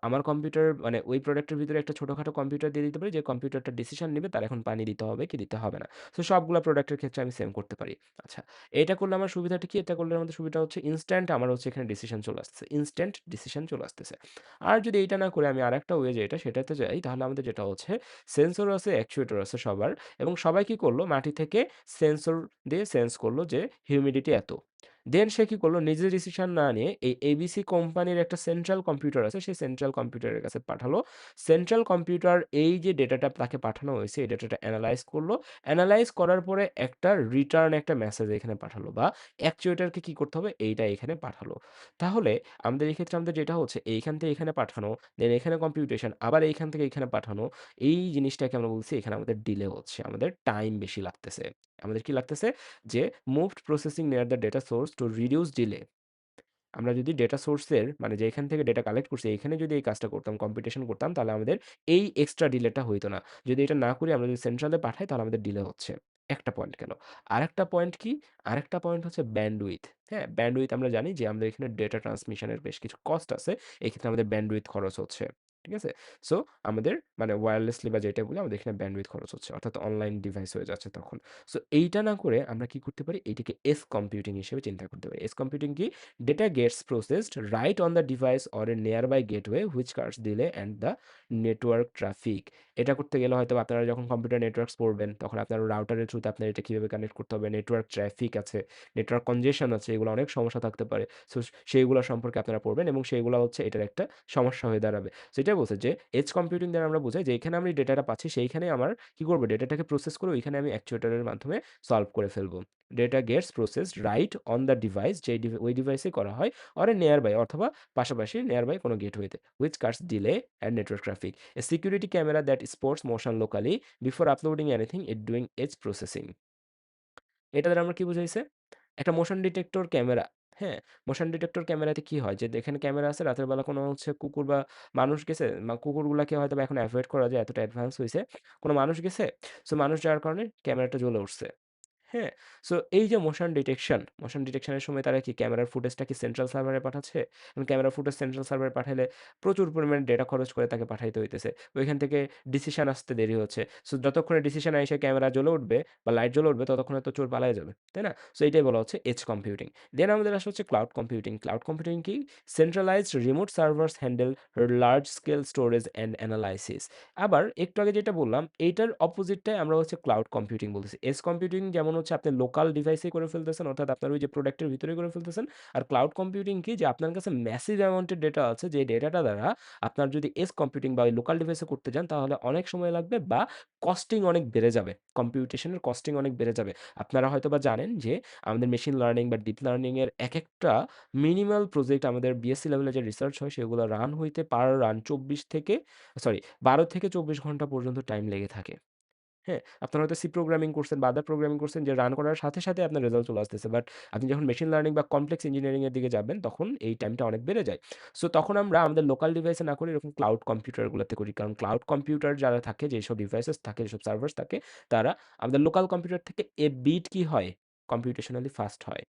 S1: আমার কম্পিউটার মানে ওই প্রোডাক্টের ভিতরে একটা ছোটখাটো কম্পিউটার দিয়ে দিতে পারি, যে কম্পিউটারটা ডিসিশন নিবে তার এখন পানি দিতে হবে কি দিতে হবে না। সো সবগুলা প্রোডাক্টের ক্ষেত্রে আমি সেম করতে পারি। আচ্ছা, এটা করলে আমার সুবিধাটা কি? এটা করলে আমাদের সুবিধা হচ্ছে ইনস্ট্যান্ট আমার হচ্ছে এখানে ডিসিশন চলে আসতেছে। ইনস্ট্যান্ট ডিসিশন চলে আসতেছে। আর যদি এইটা না করে আমি আরেকটা ওয়ে যেটা সেটাতে যাই, তাহলে আমাদের যেটা হচ্ছে সেন্সর আছে, অ্যাকচুয়েটর আছে সবার। এবং সবাই কি করলো? মাটি থেকে সেন্সর দিয়ে সেন্স করলো যে হিউমিডিটি এত। দেন সে কি করলো? নিজে ডিসিশন না নিয়ে এই এবিসি কোম্পানির একটা সেন্ট্রাল কম্পিউটার আছে, সেই সেন্ট্রাল কম্পিউটারের কাছে পাঠালো। সেন্ট্রাল কম্পিউটার এই যে ডেটাটা তাকে পাঠানো হয়েছে, এই ডেটাটা এনালাইজ করলো। এনালাইজ করার পরে একটা রিটার্ন একটা মেসেজ এখানে পাঠালো, বা অ্যাকচুয়েটরকে কি করতে হবে? এইটা এখানে পাঠালো। তাহলে আমাদের এই ক্ষেত্রে আমাদের যেটা হচ্ছে এইখান থেকে এখানে পাঠানো, দেন এখানে কম্পিউটেশন, আবার এইখান থেকে এইখানে পাঠানো। এই জিনিসটাকে আমরা বলছি এখানে আমাদের ডিলে হচ্ছে। আমাদের টাইম বেশি লাগতেছে। আমাদের কি লাগতেছে? যে moved processing near the data source to reduce delay. আমরা যদি ডেটা সোর্সের মানে যেখান থেকে ডেটা কালেক্ট করছি এইখানে যদি এই কাজটা করতাম, কম্পিউটেশন করতাম, তাহলে আমাদের এই এক্সট্রা ডিলেটা হইতো না। যদি এটা না করি আমরা যদি সেন্ট্রালে পাঠাই তাহলে আমাদের ডিলে হচ্ছে। একটা পয়েন্ট গেল। আরেকটা পয়েন্ট কি? আরেকটা পয়েন্ট হচ্ছে ব্যান্ডউইথ। হ্যাঁ? ব্যান্ডউইথ আমরা জানি যে আমাদের এখানে ডেটা ট্রান্সমিশন এর বেশ কিছু কস্ট আছে। এক্ষেত্রে আমাদের ব্যান্ডউইথ খরচ হচ্ছে। ঠিক আছে? সো আমাদের মানে ওয়্যারলেসলি বা যেটা বলি আমাদের এখানে ব্যান্ডউইথ খরচ হচ্ছে। অর্থাৎ অনলাইন ডিভাইস হয়ে যাচ্ছে তখন। সো এইটা না করে আমরা কি করতে পারি? এইটাকে এজ কম্পিউটিং হিসেবে চিন্তা করতে পারি। এজ কম্পিউটিং কি? Data gets processed right on the device or a nearby gateway which cuts delay and the network traffic. এটা করতে গেলে হয়তোবা আপনারা যখন কম্পিউটার নেটওয়ার্কস পড়বেন, তখন আপনার রাউটারের থ্রুতে আপনার এটা কিভাবে কানেক্ট করতে হবে, নেটওয়ার্ক ট্রাফিক আছে, নেটওয়ার্ক কনজেশন আছে, এগুলো অনেক সমস্যা থাকতে পারে। সো সেইগুলা সম্পর্কে আপনারা পড়বেন এবং সেইগুলা হচ্ছে এটার একটা সমস্যা হয়ে দাঁড়াবে। সো এটাই বলছে যে এজ কম্পিউটিং দ্বারা আমরা বোঝাই যে এখানে আমি ডেটাটা পাচ্ছি সেইখানেই আমার কি করব? ডেটাটাকে প্রসেস করে ওইখানে আমি অ্যাকচুয়েটরের মাধ্যমে সলভ করে ফেলব। Data gets processed right on the device, যেই ওই ডিভাইসে করা হয়, অর এ নিয়ারবাই অথবা পাশাপাশি নিয়ারবাই কোনো গেটওয়েতে, which cuts delay and network traffic. A security camera that sports motion locally before uploading anything it doing edge processing. এটা দ্বারা আমরা কি বুঝাইছে? একটা মোশন ডিটেক্টর ক্যামেরা, হ্যাঁ? মোশন ডিটেক্টর ক্যামেরাতে কি হয়? যে এখানে ক্যামেরা আছে, রাতের বেলা কোনো হচ্ছে কুকুর বা মানুষ গেছে, কুকুরগুলাকে হয়তোবা এখন এভয়েড করা যায়, এতটা অ্যাডভান্স হইছে। কোনো মানুষ গেছে, সো মানুষ যাওয়ার কারণে ক্যামেরাটা জ্বলে উঠছে। হ্যাঁ? সো এই যে মোশন ডিটেকশন এর সময় তারা কি ক্যামেরার ফুটেজটা কি সেন্ট্রাল সার্ভারে পাঠাচ্ছে। এবং ক্যামেরার ফুটেজ সেন্ট্রাল সার্ভারে পাঠাইলে প্রচুর পরিমাণে ডেটা খরচ করে তাকে পাঠাইতে হইতেছে। ওইখান থেকে ডিসিশন আসতে দেরি হচ্ছে। সো যতক্ষণে ডিসিশন আইসা ক্যামেরা জ্বলে উঠবে বা লাইট জ্বলে উঠবে ততক্ষণে তো চোর পালায়া যাবে। তাই না? সো এটাই বলা হচ্ছে এজ কম্পিউটিং। দেন আমাদের আসা হচ্ছে ক্লাউড কম্পিউটিং। ক্লাউড কম্পিউটিং কি? Centralised remote servers handle large scale storage and analysis. আবার একটু আগে যেটা বললাম, এইটার অপোজিটটাই আমরা হচ্ছে ক্লাউড কম্পিউটিং বলতেছি। এজ কম্পিউটিং যেমন হচ্ছে আপনি লোকাল ডিভাইসে করে ফেলতেছেন, অর্থাৎ আপনার ওই যে প্রোডাক্টের ভিতরেই করে ফেলতেছেন। আর ক্লাউড কম্পিউটিং কি? যে আপনার কাছে ম্যাসিভ অ্যামাউন্টের ডেটা আছে, যে ডেটাটা দ্বারা আপনার যদি এজ কম্পিউটিং বা ওই লোকাল ডিভাইসে করতে যান তাহলে অনেক সময় লাগবে বা কস্টিং অনেক বেড়ে যাবে। কম্পিউটেশনের কস্টিং অনেক বেড়ে যাবে। আপনারা হয়তোবা জানেন যে আমাদের মেশিন লার্নিং বা ডিপ লার্নিং এর একেকটা মিনিমাল প্রজেক্ট আমাদের বিএসসি লেভেলে যে রিসার্চ হয় সেগুলো রান হইতে পার রান ২৪ থেকে সরি ১২ থেকে ২৪ ঘন্টা পর্যন্ত টাইম লেগে থাকে। হ্যাঁ? আপনারা হয়তো সি প্রোগ্রামিং করছেন বা আদার প্রোগ্রামিং করছেন যে রান করার সাথে, সাথে আপনার রেজাল্ট চলে আসতেছে। বাট আপনি যখন মেশিন লার্নিং বা কমপ্লেক্স ইঞ্জিনিয়ারিং এর দিকে যাবেন তখন এই টাইমটা অনেক বেড়ে যায়। সো তখন আমরা আমাদের লোকাল ডিভাইসে না করে এরকম ক্লাউড কম্পিউটার গুলাতে করি। কারণ ক্লাউড কম্পিউটার যারা থাকে, যেসব ডিভাইসেস থাকে, যেসব সার্ভার্স থাকে, তারা আমাদের লোকাল কম্পিউটার থেকে এ বিট কি হয়? কম্পিউটেশনালি ফাস্ট হয়।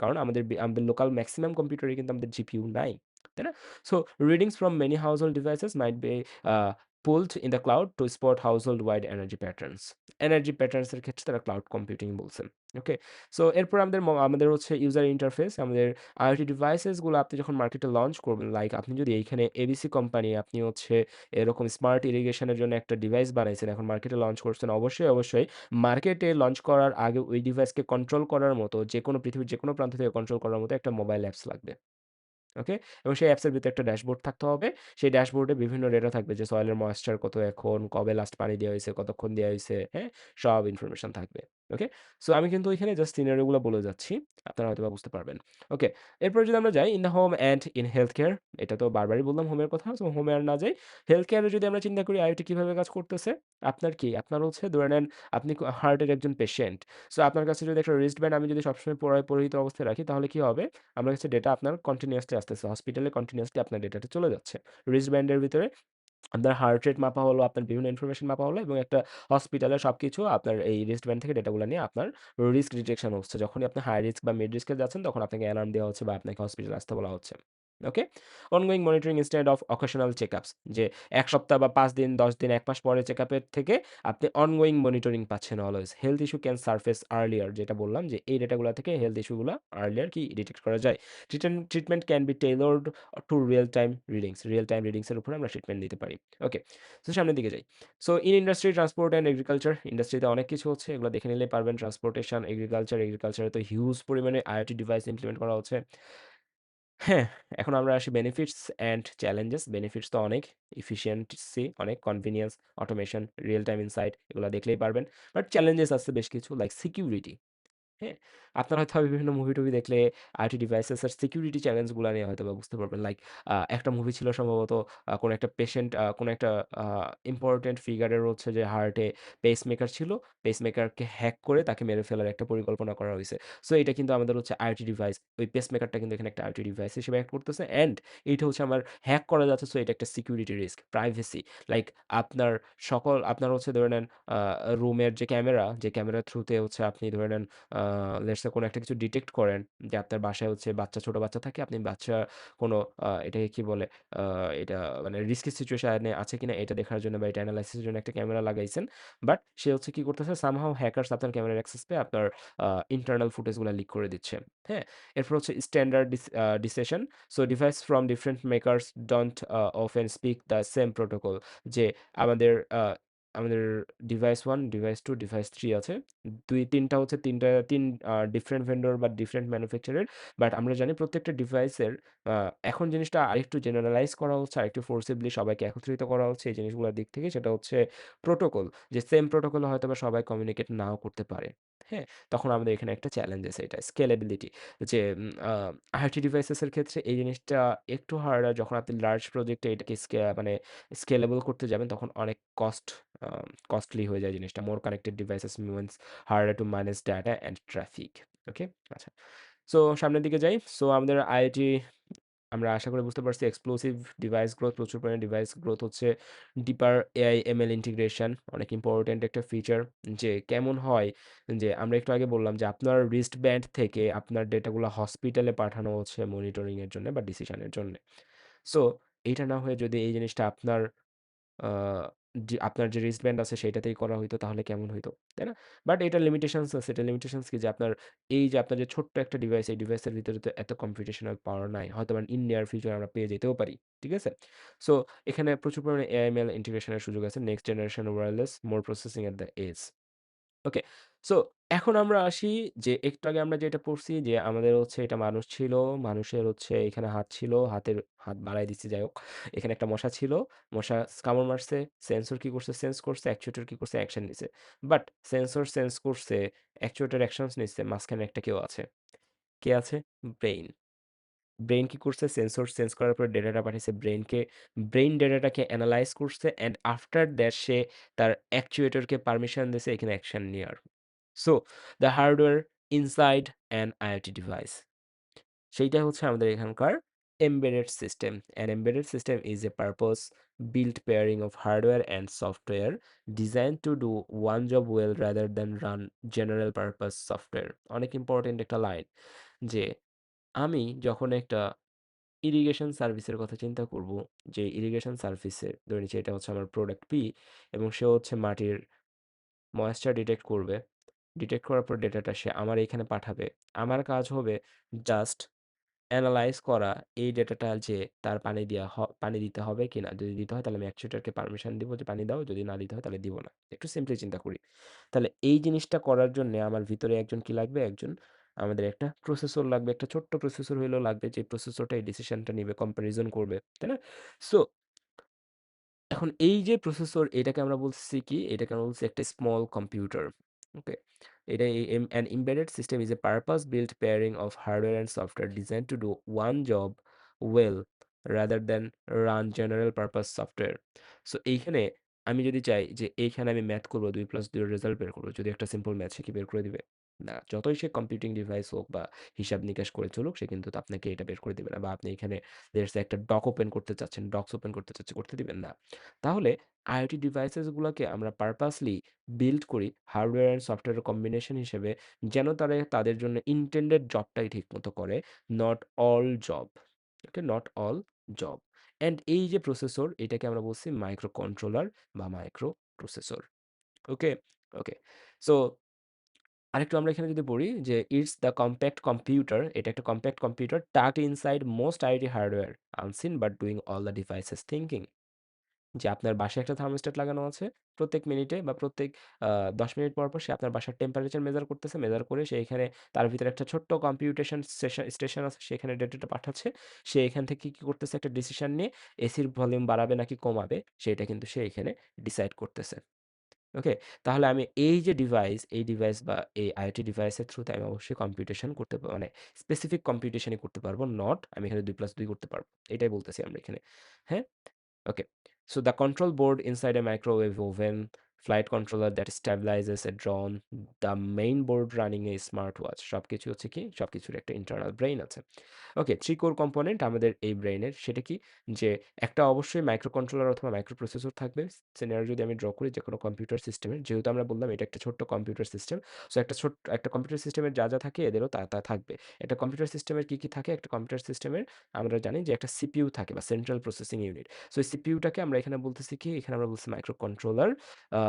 S1: কারণ আমাদের লোকাল মেক্সিমাম কম্পিউটারে কিন্তু আমাদের জিপিইউ নাই। তাই না? So readings from many household devices might be a pulled in the cloud to spot household wide energy patterns. Energy patterns এর ক্ষেত্রে তারা ক্লাউড কম্পিউটিং বলছেন। ওকে? সো এরপর আমাদের হচ্ছে ইউজার ইন্টারফেস, আমাদের IoT ডিভাইসেস গুলো আপনি যখন মার্কেটে লঞ্চ করবেন, লাইক আপনি যদি এইখানে এবিসি কোম্পানি আপনি হচ্ছে এরকম স্মার্ট ইরিগেশন এর জন্য একটা ডিভাইস বানাইছেন, এখন মার্কেটে লঞ্চ করছেন। অবশ্যই মার্কেটে লঞ্চ করার আগে ওই ডিভাইসকে কন্ট্রোল করার মতো পৃথিবীর যেকোনো প্রান্ত থেকে কন্ট্রোল করার মতো একটা মোবাইল অ্যাপস লাগবে। ওকে? এবং সেই অ্যাপসের ভিতরে একটা ড্যাশবোর্ড থাকতে হবে। সেই ড্যাশবোর্ডে বিভিন্ন ডেটা থাকবে যে সয়েলের ময়েশ্চার কত এখন, কবে লাস্ট পানি দেওয়া হইছে, কতক্ষণ দেওয়া হইছে, হ্যাঁ? সব ইনফরমেশন থাকবে। ওকে? সো আমি কিন্তু ওইখানে জাস্ট সিনারিও গুলো বলে যাচ্ছি। আপনারা হয়তোবা বুঝতে পারবেন। ওকে? এরপরে যদি আমরা যাই in the home and in health care, এটা তো বারবারই বললাম হোমের কথা। সো হোমে আর না যাই। হেলথ কেয়ারে যদি আমরা চিন্তা করি IoT কিভাবে কাজ করতেছে? আপনার কি? আপনার হচ্ছে ধরে নেন আপনি হার্টের একজন পেশেন্ট। সো আপনার কাছে যদি একটা রিস্টব্যান্ড আমি যদি সবসময় পরিহিত অবস্থায় রাখি তাহলে কি হবে? আমার কাছে ডেটা আপনার কন্টিনিউয়াসলি আসতেছে। হসপিটালে কন্টিনিউয়াসলি আপনার ডেটাটা চলে যাচ্ছে। রিস্টব্যান্ডের ভিতরে আপনার হার্ট রেট মাপা হলো, আপনার বিভিন্ন ইনফরমেশন মাপা হলো এবং একটা হসপিটালের সবকিছু আপনার এই রিস্টব্যান্ড থেকে ডেটাগুলা নিয়ে আপনার রিস্ক ডিটেকশন হচ্ছে। যখনই আপনি হাই রিস্ক বা মিড রিস্ক এ যাচ্ছেন তখন আপনাকে অ্যালার্ম দেওয়া হচ্ছে বা আপনাকে হসপিটালে আসতে বলা হচ্ছে। Okay? Ongoing monitoring instead of occasional checkups, যে ১ সপ্তাহ বা ৫ দিন, ১০ দিন, ১ মাস পরে চেকআপের থেকে আপনি অনগোইং মনিটরিং পাচ্ছেন always. Health issue can surface earlier, যেটা বললাম যে এই ডেটাগুলা থেকে হেলথ ইস্যু গুলা আর্লিয়ার কি ডিটেক্ট করা যায়। Treatment can be tailored to real time readings. Real time readings এর উপরে আমরা ট্রিটমেন্ট দিতে পারি। ওকে? সো সামনের দিকে যাই। So in industry, transport and agriculture, ইন্ডাস্ট্রিতে অনেক কিছু হচ্ছে, এগুলো দেখে নিলেই পারবেন। ট্রান্সপোর্টেশন, এগ্রিকালচারে তো হিউজ পরিমাণে IoT ডিভাইস ইমপ্লিমেন্ট করা হচ্ছে। হ্যাঁ, এখন আমরা আসি বেনিফিটস অ্যান্ড চ্যালেঞ্জেস। বেনিফিটস তো অনেক, এফিশিয়েন্সি অনেক, convenience, automation, Real time insight, এগুলা দেখলেই পারবেন। বাট চ্যালেঞ্জেস আছে বেশ কিছু, লাইক সিকিউরিটি। হ্যাঁ? আপনারা হয়তোবা বিভিন্ন মুভি-টুভি দেখলে IoT ডিভাইসেস এর সিকিউরিটি চ্যালেঞ্জ গুলা নিয়ে হয়তোবা বুঝতে পারবেন। লাইক একটা মুভি ছিল সম্ভবত, কোনো একটা পেশেন্ট, কোনো একটা আ ইম্পোর্টেন্ট ফিগারের হচ্ছে যে হার্টে পেসমেকার ছিল। পেসমেকারকে হ্যাক করে তাকে মেরে ফেলার একটা পরিকল্পনা করা হইছে। সো এটা কিন্তু আমাদের হচ্ছে IoT ডিভাইস। ওই পেসমেকারটা কিন্তু এখানে একটা IoT ডিভাইস হিসেবে অ্যাক্ট করতেছে অ্যান্ড এইটা হচ্ছে আমার হ্যাক করা যাচ্ছে। সো এটা একটা সিকিউরিটি রিস্ক, প্রাইভেসি। লাইক আপনার আপনার হচ্ছে ধরে নেন আ রুমের যে ক্যামেরার থ্রুতে হচ্ছে আপনি ধরে নেন আ লেটস সে কোনো একটা কিছু ডিটেক্ট করেন যে আপনার বাসায় হচ্ছে ছোট বাচ্চা থাকে। আপনি কোনো এটাকে কি বলে? আ এটা মানে রিস্কি সিচুয়েশন এ আছে কিনা এটা দেখার জন্য বা এটা এনালাইসিস এর জন্য একটা ক্যামেরা লাগাইছেন। বাট সে হচ্ছে কি করতেছে? সামহাউ হ্যাকারস আপনার ক্যামেরার অ্যাক্সেস পেয়ে আপনার ইন্টারনাল ফুটেজ গুলা লিক করে দিচ্ছে। হ্যাঁ? এরপর হচ্ছে standardisation. So device from different makers don't often speak the same protocol, যে আমাদের আমাদের ডিভাইস 1, ডিভাইস 2, ডিভাইস 3 আছে। ২-৩ টা হচ্ছে ৩ ডিফারেন্ট ভেন্ডর বা ডিফারেন্ট ম্যানুফ্যাকচারার। বাট আমরা জানি প্রত্যেকটা ডিভাইসের আ এখন জিনিসটা আরেকটু জেনারেলাইজ করা হচ্ছে, আরেকটু ফোর্সিবলি সবাইকে একত্রিত করা হচ্ছে এই জিনিসগুলোর দিক থেকে। সেটা হচ্ছে প্রোটোকল। যে সেম প্রোটোকলে হয়তোবা সবাই কমিউনিকেট নাও করতে পারে। হ্যাঁ? তখন আমাদের এখানে একটা চ্যালেঞ্জ আছে, এটা স্কেলেবিলিটি। যে IoT ডিভাইসেস এর ক্ষেত্রে এই জিনিসটা একটু হার্ডার, যখন আপনি লার্জ প্রজেক্টে এটাকে মানে স্কেলেবল করতে যাবেন তখন অনেক কস্টলি হয়ে যায় জিনিসটা। More connected devices means harder to manage data and traffic. Okay? আচ্ছা। সো সামনের দিকে যাই। সো আমাদের IoT আমরা আশা করি বুঝতে পারছি এক্সপ্লোসিভ ডিভাইস গ্রোথ, প্রচুর পরিমাণে ডিভাইস গ্রোথ হচ্ছে ডিপার এআই এমএল ইন্টিগ্রেশন অনেক ইম্পোর্টেন্ট একটা ফিচার। যে কেমন হয় যে আমরা একটু আগে বললাম যে আপনার রিস্ট ব্যান্ড থেকে আপনার ডেটাগুলো হসপিটালে পাঠানো হচ্ছে মনিটরিং এর জন্য বা ডিসিশনের জন্য। সো এইটা না হয়ে যদি এই জিনিসটা আপনার আ আপনার যে রিস্টব্যান্ড আছে সেইটাতেই করা হইতো তাহলে কেমন হইতো, তাই না? বাট এটার লিমিটেশনস আছে। এটার লিমিটেশনস কি যে আপনার এই যে আপনার যে ছোট্ট একটা ডিভাইস, এই ডিভাইসের ভিতরে তো এত কম্পিউটেশনাল পাওয়ার নাই। হয়তোবা ইন নিয়ার ফিউচার আমরা পেয়ে যেতেও পারি। ঠিক আছে? সো এখানে প্রচুর পরিমাণে এআই/এমএল ইন্টিগ্রেশন এর সুযোগ আছে। Next generation wireless more processing at the edge. Okay. So এখন আমরা আসি যে একটু আগে আমরা যেটা পড়ছি যে আমাদের হচ্ছে এটা মানুষ ছিল। মানুষের হচ্ছে এখানে হাত ছিল। হাত বাড়ায় দিচ্ছি যাই হোক। এখানে একটা মশা ছিল। মশা কামড় মারছে। সেন্সর কি করছে? সেন্স করছে। অ্যাকচুয়েটর কি করছে? অ্যাকশন নিছে। বাট সেন্সর সেন্স করছে, অ্যাকচুয়েটর অ্যাকশনস নিচ্ছে। মাঝখানে একটা কেউ আছে। কে আছে? ব্রেইন। ব্রেইন কি করছে? সেন্সর সেন্স করার পরে ডেটাটা পাঠাইছে ব্রেইনকে। ব্রেইন ডেটাটাকে এনালাইজ করছে অ্যান্ড আফটার দ্যাট সে তার অ্যাকচুয়েটরকে পারমিশন দিছে এখানে অ্যাকশন নেয়ার। So, the hardware inside an IoT device সেইটা হচ্ছে আমাদের এখানকার embedded system. An embedded system is a purpose built pairing of hardware and software designed to do one job well rather than run general purpose software. অনেক important একটা line যে আমি যখন একটা ইরিগেশন সার্ভিসের কথা চিন্তা করব, যে ইরিগেশন সার্ভিসে ধরে নিচ্ছি এটা হচ্ছে আমার প্রোডাক্ট পি এবং সে হচ্ছে মাটির ময়েশ্চার ডিটেক্ট করবে। ডিটেক্ট করার পর ডেটাটা সে আমার এখানে পাঠাবে। আমার কাজ হবে জাস্ট এনালাইজ করা এই ডেটাটা যে তার পানি দিতে হবে কিনা? যদি দিতে হয় তাহলে আমি অ্যাকচুয়েটরকে পারমিশন দিব যে পানি দাও। যদি না দিতে হয় তাহলে দিব না। একটু সিম্পলি চিন্তা করি। তাহলে এই জিনিসটা করার জন্যে আমার ভিতরে একজন কি লাগবে? একজন আমাদের একটা প্রসেসর লাগবে। একটা ছোট্ট প্রসেসর হইলেও লাগবে যে প্রসেসরটা এই ডিসিশনটা নিবে, কম্প্যারিজন করবে। তাই না? সো এখন এই যে প্রসেসর এটাকে আমরা বলতেছি কি? এটাকে আমরা বলছি একটা স্মল কম্পিউটার। ওকে? এটা an embedded system is a purpose-built pairing of hardware and software designed to do one job well rather than run general purpose software. So এইখানে আমি যদি চাই যে এইখানে আমি ম্যাথ করব 2+2 এর রেজাল্ট বের করব। যদি একটা সিম্পল ম্যাথ সে কি বের করে দিবে? না। যতই সে কম্পিউটিং ডিভাইস হোক বা হিসাব-নিকাশ করে চলুক সে কিন্তু আপনাকে এটা বের করে দিবে না। বা আপনি এখানে লেটস সে একটা ডক ওপেন করতে চাচ্ছেন, ডক্স ওপেন করতে চাচ্ছেন, করতে দিবেন না। তাহলে IoT ডিভাইসেস গুলাকে আমরা পারপাসলি বিল্ড করি হার্ডওয়্যার অ্যান্ড সফটওয়্যারের কম্বিনেশন হিসেবে যেন তারা তাদের জন্য ইন্টেন্ডেড জবটাই ঠিকমতো করে। Not all job. Okay? Not all job. And এই যে প্রসেসর এটাকে আমরা বলছি মাইক্রো কন্ট্রোলার বা মাইক্রো প্রসেসর। ওকে? ওকে। সো আরেকটু আমরা এখানে যদি পড়ি যে ইটস দ্য কম্প্যাক্ট কম্পিউটার, এটা একটা compact computer tucked inside most IoT hardware unseen but doing all the devices thinking. যে আপনার বাসায় একটা থার্মোস্ট্যাট লাগানো আছে। প্রত্যেক মিনিটে বা প্রত্যেক আ ১০ মিনিট পর, পর সে আপনার বাসার টেম্পারেচার মেজার করতেছে। মেজার করে সে এখানে তার ভিতরে একটা ছোট্ট কম্পিউটেশন স্টেশন আছে। সেখানে ডেটাটা পাঠাচ্ছে। সে এখান থেকে কি করতেছে? একটা ডিসিশন নিয়ে এসির ভলিউম বাড়াবে নাকি কমাবে সেটা কিন্তু সে এখানে ডিসাইড করতেছে। ওকে? তাহলে আমি এই যে ডিভাইস, এই ডিভাইস বা এই IoT ডিভাইসের থ্রুতে আমি অবশ্যই কম্পিউটেশন করতে মানে স্পেসিফিক কম্পিউটেশনই করতে পারবো। নট আমি এখানে 2+2 করতে পারবো। এটাই বলতেছি আমরা এখানে। হ্যাঁ? Okay. So the control board inside a microwave oven, flight controller that stabilizes a drone, the main board running a smartwatch সবকিছু হচ্ছে কি? সবকিছুর একটা ইন্টারনাল ব্রেইন আছে। ওকে, 3 কোর কম্পোনেন্ট আমাদের এই ব্রেইনের। সেটা কি? যে একটা অবশ্যই মাইক্রো কন্ট্রোলার অথবা মাইক্রো প্রসেসর থাকবে। সিনারিও যদি আমি ড্র করি যেকোনো কম্পিউটার সিস্টেমের, যেহেতু আমরা বললাম এটা একটা ছোট্ট কম্পিউটার সিস্টেম। সো একটা কম্পিউটার সিস্টেমের যা থাকে এদেরও তা থাকবে। একটা কম্পিউটার সিস্টেমের কি থাকে? একটা কম্পিউটার সিস্টেমের আমরা জানি যে একটা সিপিইউ থাকে বা সেন্ট্রাল প্রসেসিং ইউনিট। সো এই সিপিইউটাকে আমরা এখানে বলতেছি কি? এখানে আমরা বলছি আ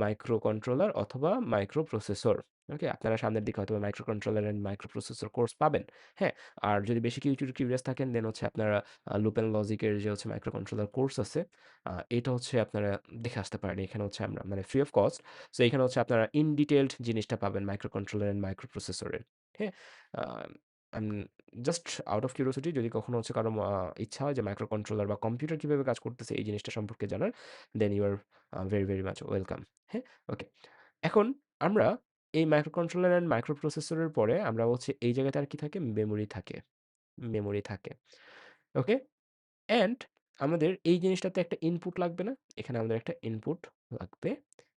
S1: মাইক্রো কন্ট্রোলার অথবা মাইক্রো প্রসেসর। ওকে? আপনারা সামনের দিকে হয়তোবা micro controller and micro processor course পাবেন। হ্যাঁ? আর যদি বেশি কিউরিয়াস থাকেন দেন হচ্ছে আপনারা লুপ অ্যান্ড লজিকের যে হচ্ছে মাইক্রো কন্ট্রোলার কোর্স আছে, এটা হচ্ছে আপনারা দেখে আসতে পারেন। এখানে হচ্ছে আমরা মানে ফ্রি অফ কস্ট। সো এখানে হচ্ছে আপনারা ইন ডিটেইলড জিনিসটা পাবেন মাইক্রো কন্ট্রোলার অ্যান্ড মাইক্রো প্রসেসরের। হ্যাঁ? আ আম জাস্ট আউট অফ কিউরিওসিটি যদি কখনো হচ্ছে কারো ইচ্ছা হয় যে মাইক্রো কন্ট্রোলার বা কম্পিউটার কিভাবে কাজ করতেছে এই জিনিসটা সম্পর্কে জানার, then you are very much welcome. হ্যাঁ? ওকে। এখন আমরা এই মাইক্রো কন্ট্রোলার অ্যান্ড মাইক্রো প্রসেসরের পরে আমরা হচ্ছে এই জায়গাতে আর কি থাকে? মেমোরি থাকে। মেমোরি থাকে। ওকে? অ্যান্ড আমাদের এই জিনিসটাতে একটা ইনপুট লাগবে না? এখানে আমাদের একটা ইনপুট লাগবে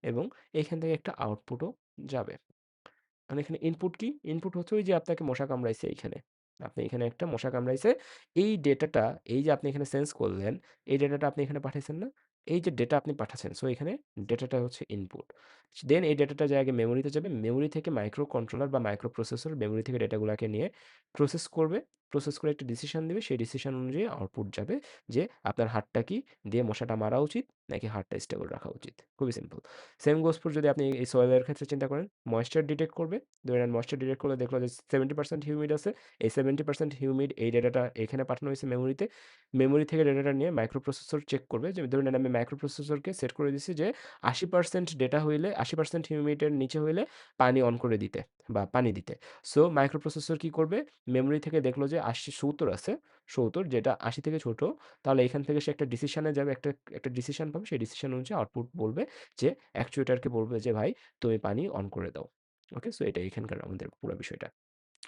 S1: এবং এখান থেকে একটা আউটপুটও যাবে। মানে এখানে ইনপুট কি? ইনপুট হচ্ছে ওই যে আপনাকে মশা কামড়াইছে এইখানে। আপনি এখানে একটা মশা কামড়াইছে। এই ডেটাটা এই যে আপনি এখানে সেন্স করলেন, এই ডেটাটা আপনি এখানে পাঠাইছেন না? এই যে ডেটা আপনি পাঠাচ্ছেন, সো এখানে ডেটাটা হচ্ছে ইনপুট। দেন এই ডেটাটা যায় আগে মেমোরিতে যাবে। মেমোরি থেকে মাইক্রো কন্ট্রোলার বা মাইক্রো প্রসেসর মেমোরি থেকে ডেটাগুলাকে নিয়ে প্রসেস করবে। প্রসেস করে একটা ডিসিশন দিবে। সেই ডিসিশন অনুযায়ী আউটপুট যাবে যে আপনার হাতটা কি দিয়ে মশাটা মারা উচিত নাকি হাতটা স্টেবল রাখা উচিত। খুবই সিম্পল। সেম গোস ফর যদি আপনি এই সয়েলের ক্ষেত্রে চিন্তা করেন, ময়েশ্চার ডিটেক্ট করবে। ধরে নেন ময়েশ্চার ডিটেক্ট করলে দেখলো যে 70% হিউমিড আছে। এই 70% হিউমিড এই ডেটাটা এখানে পাঠানো হয়েছে মেমোরিতে। মেমোরি থেকে ডেটাটা নিয়ে মাইক্রো প্রসেসর চেক করবে। যে ধরে নেন আমি মাইক্রো প্রসেসরকে সেট করে দিছি যে 80% ডেটা হইলে 80% হিউমিডের নিচে হইলে পানি অন করে দিতে বা পানি দিতে। সো মাইক্রো প্রসেসর কি করবে? মেমোরি থেকে দেখলো যে ৭০ আছে, ৭০ যেটা ৮০ থেকে ছোট। তাহলে এখান থেকে সে একটা ডিসিশনে যাবে, একটা ডিসিশন পাবে। সেই ডিসিশন অনুযায়ী আউটপুট বলবে যে অ্যাকচুয়েটরকে বলবে যে, "ভাই তুমি পানি অন করে দাও।" ওকে? সো এটাই এখানকার আমাদের পুরা বিষয়টা।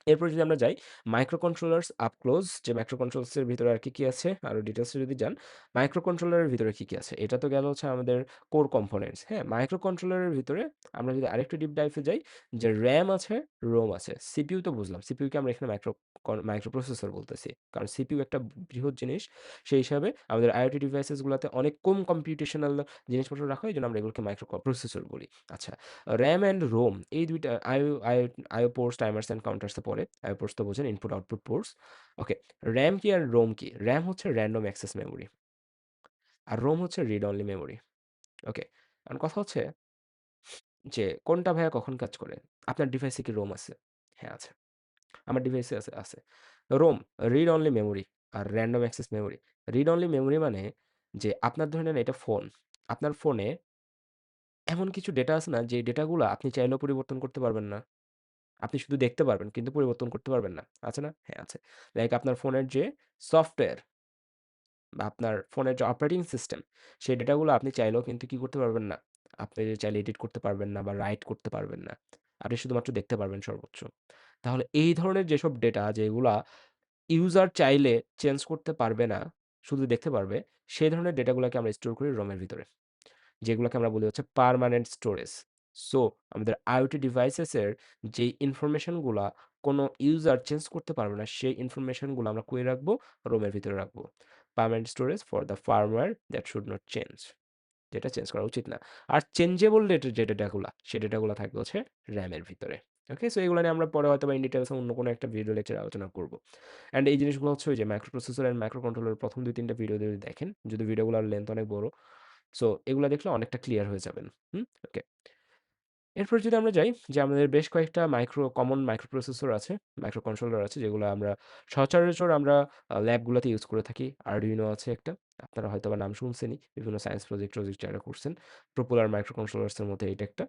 S1: এরপর যদি আমরা যাই মাইক্রো কন্ট্রোলার্স আপ ক্লোজ, যে মাইক্রো কন্ট্রোলার্স এর ভিতরে আর কি আছে আরো ডিটেইলস এ যদি যান, মাইক্রো কন্ট্রোলারের ভিতরে কি আছে? এটা তো গেল হচ্ছে আমাদের কোর কম্পোনেন্টস, হ্যাঁ? মাইক্রো কন্ট্রোলারের ভিতরে আমরা যদি আরেকটু ডিপ ডাইভ এ যাই, যে RAM আছে, ROM আছে। সিপিইউ তো বুঝলাম। সিপিইউ কে আমরা এখানে মাইক্রো প্রসেসর বলতেছি। কারণ সিপিইউ একটা বৃহৎ জিনিস। সেই হিসাবে আমাদের IoT ডিভাইসেস গুলাতে অনেক কম কম্পিউটেশনাল জিনিসপত্র রাখা হয়। এজন্য আমরা এগুলোকে মাইক্রো প্রসেসর বলি। আচ্ছা, RAM অ্যান্ড ROM এই ২ টা IO পোর্টস, টাইমারস অ্যান্ড কাউন্টারস এ পড়ে। IO পোর্টস তো বোঝেন ইনপুট আউটপুট পোর্টস। ওকে। RAM কি আর ROM কি? RAM হচ্ছে র‍্যান্ডম অ্যাক্সেস মেমোরি। আর ROM হচ্ছে রিড অনলি মেমোরি। ওকে। এখন কথা হচ্ছে যে কোনটা ভাইয়া কখন কাজ করে? আপনার ডিভাইসে কি ROM আছে? হ্যাঁ, আছে। আমার ডিভাইসে আছে। ROM রিড অনলি মেমোরি আর random access memory. Read only memory মানে যে আপনার ধরে নেন এটা ফোন। আপনার ফোনে এমন কিছু ডেটা আছে না যে ডেটাগুলা আপনি চাইলেও পরিবর্তন করতে পারবেন না। আপনি শুধু দেখতে পারবেন কিন্তু পরিবর্তন করতে পারবেন না। আছে না? হ্যাঁ, আছে। লাইক আপনার ফোনের যে সফটওয়্যার বা আপনার ফোনের যে অপারেটিং সিস্টেম, সেই ডেটাগুলো আপনি চাইলেও কিন্তু কি করতে পারবেন না? আপনি চাইলে এডিট করতে পারবেন না বা রাইট করতে পারবেন না। আপনি শুধুমাত্র দেখতে পারবেন সর্বোচ্চ। তাহলে এই ধরনের যেসব ডেটা যেগুলা ইউজার চাইলে চেঞ্জ করতে পারবে না, শুধু দেখতে পারবে, সেই ধরনের ডেটাগুলাকে আমরা স্টোর করি ROM এর ভিতরে। যেগুলোকে আমরা বলি হচ্ছে পার্মানেন্ট স্টোরেজ। সো আমাদের IoT ডিভাইসেস এর যেই ইনফরমেশন গুলা কোনো ইউজার চেঞ্জ করতে পারবে না, সেই ইনফরমেশন গুলো আমরা কই রাখবো? ROM এর ভিতরে রাখবো। Permanent storage for the firmware that should not change. যেটা চেঞ্জ করা উচিত না। আর চেঞ্জেবল যে ডেটাগুলা, সে ডেটাগুলা থাকবে হচ্ছে RAM এর ভিতরে। ওকে? সো এগুলা নিয়ে আমরা পরে হয়তোবা ইন ডিটেইলস এ অন্য কোনো একটা ভিডিও লেকচারে আলোচনা করব। অ্যান্ড এই জিনিসগুলো হচ্ছে ওই যে micro processor and micro controller ১ম ২-৩ টা ভিডিও যদি দেখেন, যদি ভিডিওগুলোর লেংথ অনেক বড়। সো এগুলা দেখলে অনেকটা ক্লিয়ার হয়ে যাবেন। হুম? ওকে। এরপর যদি আমরা যাই যে আমাদের বেশ কয়েকটা কমন মাইক্রো প্রসেসর আছে, মাইক্রো কন্ট্রোলার আছে যেগুলো আমরা সচরাচর আমরা ল্যাবগুলোতে ইউজ করে থাকি। Arduino আছে একটা। আপনারা হয়তোবা নাম শুনছেনই। বিভিন্ন সায়েন্স প্রজেক্ট-টজেক্ট যারা করছেন। পপুলার মাইক্রো কন্ট্রোলারস এর মধ্যে এটা একটা।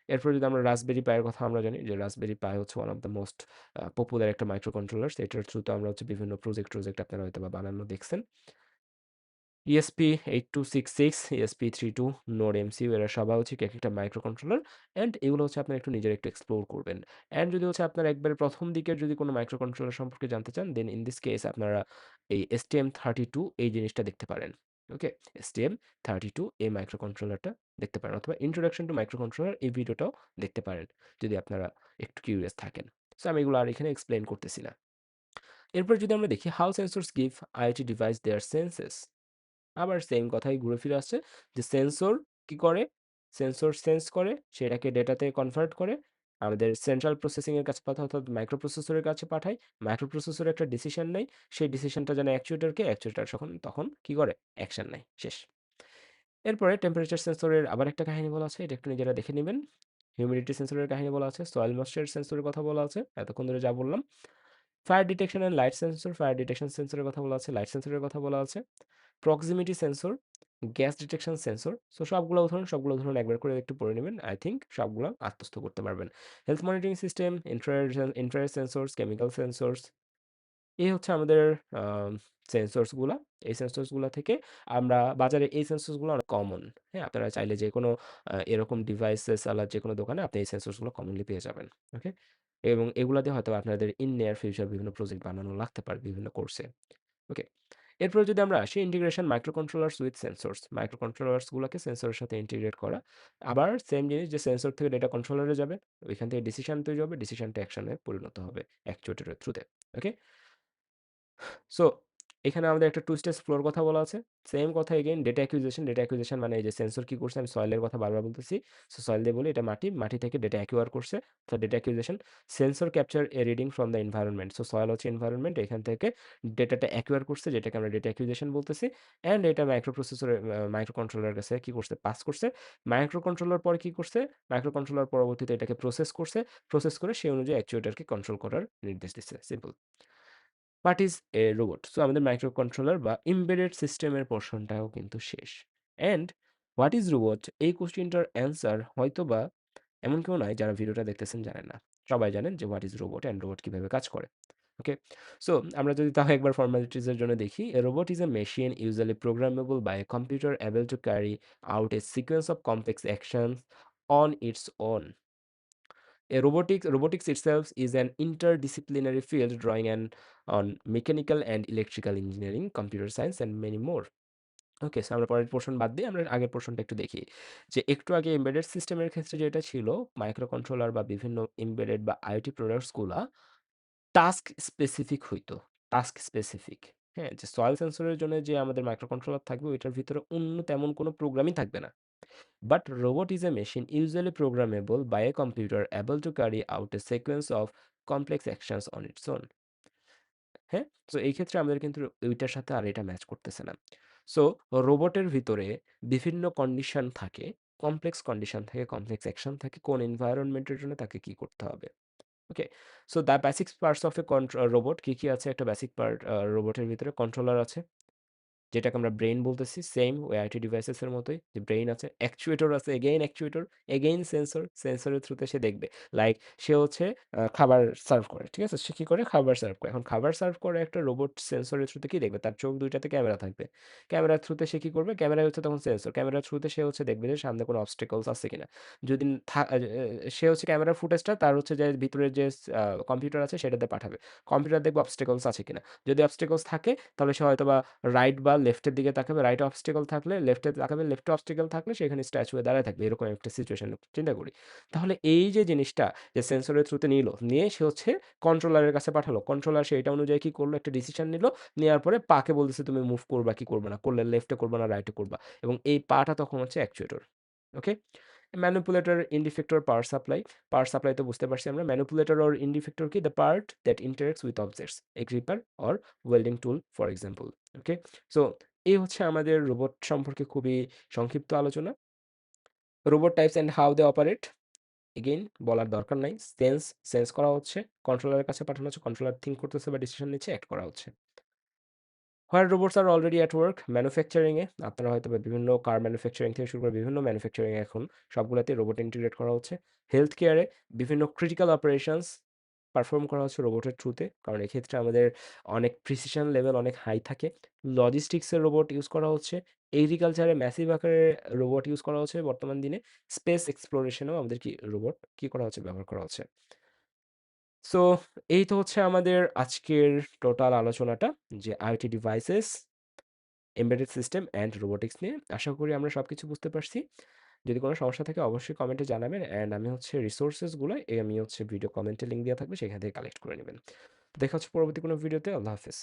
S1: এরপর যদি আমরা Raspberry Pi এর কথা আমরা জানি যে Raspberry Pi হচ্ছে one of the most popular একটা মাইক্রো কন্ট্রোলারস। এটার থ্রুতে আমরা হচ্ছে বিভিন্ন প্রজেক্ট-টজেক্ট আপনারা হয়তোবা বানানো দেখছেন। ESP8266, ESP32, Node MCU এরা সবাই হচ্ছে কি একেকটা মাইক্রো কন্ট্রোলার অ্যান্ড এগুলো হচ্ছে আপনারা একটু নিজেরা একটু এক্সপ্লোর করবেন। অ্যান্ড যদি হচ্ছে আপনারা একবারে ১ম দিকের যদি কোনো মাইক্রো কন্ট্রোলার সম্পর্কে জানতে চান, দেন ইন দিস কেস আপনারা এই STM32 এই জিনিসটা দেখতে পারেন। ওকে? STM32 এই মাইক্রো কন্ট্রোলারটা দেখতে পারেন অথবা ইন্ট্রোডাকশন টু মাইক্রো কন্ট্রোলার এই ভিডিওটাও দেখতে পারেন। যদি আপনারা একটু কিউরিয়াস থাকেন। সো আমি এগুলো আর এখানে এক্সপ্লেইন করতেছি না। এরপর যদি আমরা দেখি how sensors give IoT device their senses. আবার সেম কথাই ঘুরে ফিরে আসছে যে সেন্সর কি করে? সেন্সর সেন্স করে, সেটাকে ডেটাতে কনভার্ট করে, আমাদের সেন্ট্রাল প্রসেসিং এর কাছে পাঠায় অর্থাৎ মাইক্রো প্রসেসরের কাছে পাঠায়। মাইক্রো প্রসেসর একটা ডিসিশন নেয়। সেই ডিসিশনটা জানায় অ্যাকচুয়েটরকে, অ্যাকচুয়েটর তখন কি করে? অ্যাকশন নেয়। শেষ। এরপরে টেম্পারেচার সেন্সরের আবার একটা কাহিনী বলা আছে। এটা একটু নিজেরা দেখে নিবেন। হিউমিডিটি সেন্সরের কাহিনী বলা আছে। সয়েল ময়েশ্চার সেন্সরের কথা বলা আছে। এতক্ষণ ধরে যা বললাম। Fire detection and light sensor, fire detection সেন্সরের কথা বলা আছে, লাইট সেন্সরের কথা বলা আছে। Proximity sensor, gas detection sensor. So সবগুলো উদাহরণ একবার করে একটু পড়ে নিবেন। আই থিংক সবগুলা আত্মস্থ করতে পারবেন। Health monitoring system, infrared sensors, chemical sensors. এই হচ্ছে আমাদের আম সেন্সরস গুলা। এই সেন্সরস গুলা থেকে আমরা বাজারে এই সেন্সরস গুলো অনেক কমন। হ্যাঁ? আপনারা চাইলে যেকোনো এরকম ডিভাইসেস আলা যেকোনো দোকানে আপনি এই সেন্সরস গুলো কমনলি পেয়ে যাবেন। ওকে? এবং এগুলা দিয়ে হয়তোবা আপনাদের ইন নিয়ার ফিউচার বিভিন্ন প্রজেক্ট বানানো লাগতে পারে বিভিন্ন কোর্সে। ওকে? এরপরে যদি আমরা আসি integration micro controllers with sensors. Micro controllers গুলাকে সেন্সরের সাথে ইন্টিগ্রেট করা। আবার সেম জিনিস যে সেন্সর থেকে ডেটা কন্ট্রোলারে যাবে। ওইখান থেকে ডিসিশন তৈরি হবে। ডিসিশনটা অ্যাকশনে পরিণত হবে অ্যাকচুয়েটরের থ্রুতে। ওকে? সো এখানে আমাদের একটা 2 স্টেজ ফ্লোর কথা বলা আছে। সেম কথা again data acquisition. Data acquisition মানে এই যে সেন্সর কি করছে আমি সয়েলের কথা বারবার বলতেছি। সো সয়েল দিয়ে বলি এটা মাটি, মাটি থেকে ডেটা অ্যাকুয়ার করছে। So data acquisition. Sensor capture A reading from the environment. So soil হচ্ছে এনভায়রনমেন্ট এখান থেকে ডেটাটা অ্যাকুয়ার করছে যেটাকে আমরা ডেটা অ্যাকুইজিশন বলতেছি। অ্যান্ড এটা মাইক্রো প্রসেসর মাইক্রো কন্ট্রোলারের কাছে কি করছে পাস করছে। মাইক্রো কন্ট্রোলার পরে কি করছে? মাইক্রো কন্ট্রোলার পরবর্তীতে এটাকে প্রসেস করছে। প্রসেস করে সেই অনুযায়ী অ্যাকচুয়েটরকে কন্ট্রোল করার নির্দেশ দিচ্ছে। Simple. What is a robot? So আমাদের মাইক্রো কন্ট্রোলার বা এমবেডেড সিস্টেমের পোরশনটাও কিন্তু শেষ। And what is robot? এই কোশ্চেনটার অ্যান্সার হয়তোবা এমন কেউ নাই যারা ভিডিওটা দেখতেছেন জানেন না। সবাই জানেন যে what is robot and robot কিভাবে কাজ করে। ওকে? সো আমরা যদি তাও একবার ফর্মালিটিজ এর জন্য দেখি, a robot is a machine usually programmable by a computer able to carry out a sequence of complex actions on its own. Robotics itself is an interdisciplinary field drawing on mechanical and electrical engineering, computer science, and many more. Okay, so আমরা পরের portion বাদ দিয়ে আমরা আগের পোরশনটা একটু দেখি। যে একটু আগে এমবেডেড সিস্টেমের ক্ষেত্রে যেটা ছিল, মাইক্রো কন্ট্রোলার বা বিভিন্ন এমবেডেড বা আইওটি প্রোডাক্টস গুলা টাস্ক স্পেসিফিক হইতো। Task specific. হ্যাঁ? যে সয়েল সেন্সরের জন্য যে আমাদের মাইক্রো কন্ট্রোলার থাকবে ওইটার ভিতরে অন্য তেমন কোনো প্রোগ্রামই থাকবে না। But robot is a machine usually programmable by a computer able to carry out a sequence of complex actions on its own. হ্যাঁ? সো এই ক্ষেত্রে আমাদের কিন্তু ওইটার সাথে আর এটা ম্যাচ করতেছে না। সো রোবটের ভিতরে বিভিন্ন কন্ডিশন থাকে, কমপ্লেক্স কন্ডিশন থাকে, কমপ্লেক্স অ্যাকশন থাকে, কোন এনভায়রনমেন্ট এর জন্য তাকে কি করতে হবে। Okay? So the basic parts of a robot কি, কি আছে? একটা বেসিক পার্ট রোবটের ভিতরে কন্ট্রোলার আছে। যেটাকে আমরা ব্রেইন বলতেছি সেম ওই আইটি ডিভাইসেস এর মতোই যে ব্রেইন আছে, অ্যাকচুয়েটর আছে, এগেইন অ্যাকচুয়েটর, এগেইন সেন্সর, সেন্সরের থ্রুতে সে দেখবে। লাইক সে হচ্ছে খাবার সার্ভ করে। ঠিক আছে? সে কি করে? খাবার সার্ভ করে। এখন খাবার সার্ভ করে একটা রোবট সেন্সরের থ্রুতে কি দেখবে? তার চোখ ২ টাতে ক্যামেরা থাকবে। ক্যামেরার থ্রুতে সে কি করবে? ক্যামেরাই হচ্ছে তখন সেন্সর। ক্যামেরার থ্রুতে সে হচ্ছে দেখবে যে সামনে কোনো obstacles আছে কিনা। যদি সে হচ্ছে ক্যামেরার ফুটেজটা তার হচ্ছে যে ভিতরের যে কম্পিউটার আছে সেটাতে পাঠাবে। কম্পিউটার দেখবে obstacles আছে কিনা। যদি obstacles থাকে তাহলে সে হয়তোবা রাইট বা লেফটের দিকে তাকাবে, রাইটে অবস্টেকল থাকলে লেফটে তাকাবে, লেফটে অবস্টেকল থাকলে সেখানে স্ট্যাচু হয়ে দাঁড়ায় থাকবে। এরকম একটা সিচুয়েশন চিন্তা করি। তাহলে এই যে জিনিসটা যে সেন্সরের থ্রুতে নিলো, নিয়ে সে হচ্ছে কন্ট্রোলারের কাছে পাঠালো। কন্ট্রোলার সেইটা অনুযায়ী কি করলো? একটা ডিসিশন নিলো। নেওয়ার পরে পাকে বলতেছে তুমি মুভ করবা কি করবা না। করলে লেফটে করবা না রাইটে করবা। এবং এই পাটা তখন হচ্ছে actuator. Okay? Manipulator, end effector, power supply. Power supply তো বুঝতে পারছি আমরা। ম্যানিপুলেটর or ইন্ডিফেক্টর কি? The part that interacts with objects, a gripper or welding tool for example. Okay? So এই হচ্ছে আমাদের রোবট সম্পর্কে খুবই সংক্ষিপ্ত আলোচনা। Robot types and how they operate. Again বলার দরকার নাই। সেন্স করা হচ্ছে, কন্ট্রোলারের কাছে পাঠানো হচ্ছে, কন্ট্রোলার থিংক করতেছে বা ডিসিশন নিচ্ছে, অ্যাক্ট করা হচ্ছে। Where robots are already at work manufacturing এ আপনারা হয়তোবা বিভিন্ন কার ম্যানুফ্যাকচারিং থেকে শুরু করে বিভিন্ন ম্যানুফ্যাকচারিং এ এখন সবগুলাতে রোবট ইন্টিগ্রেট করা হচ্ছে। হেলথ কেয়ারে বিভিন্ন ক্রিটিক্যাল অপারেশনস পারফর্ম করা হচ্ছে রোবটের থ্রুতে। কারণ এক্ষেত্রে আমাদের অনেক প্রিসিশন লেভেল অনেক হাই থাকে। লজিস্টিক্সের রোবট ইউজ করা হচ্ছে। এগ্রিকালচারে ম্যাসিভ আকারে রোবট ইউজ করা হচ্ছে বর্তমান দিনে। স্পেস এক্সপ্লোরেশনেও আমাদের কি রোবট কি করা হচ্ছে? ব্যবহার করা হচ্ছে। সো এই তো হচ্ছে আমাদের আজকের টোটাল আলোচনাটা যে IoT devices, embedded system and robotics নিয়ে। আশা করি আমরা সবকিছু বুঝতে পারছি। যদি কোনো সমস্যা থাকে অবশ্যই কমেন্টে জানাবেন অ্যান্ড আমি হচ্ছে রিসোর্সেস গুলো আমি হচ্ছে ভিডিও কমেন্টে লিঙ্ক দেওয়া থাকবে সেখান থেকে কালেক্ট করে নেবেন। দেখা হচ্ছে পরবর্তী কোনো ভিডিওতে। আল্লাহ হাফেজ।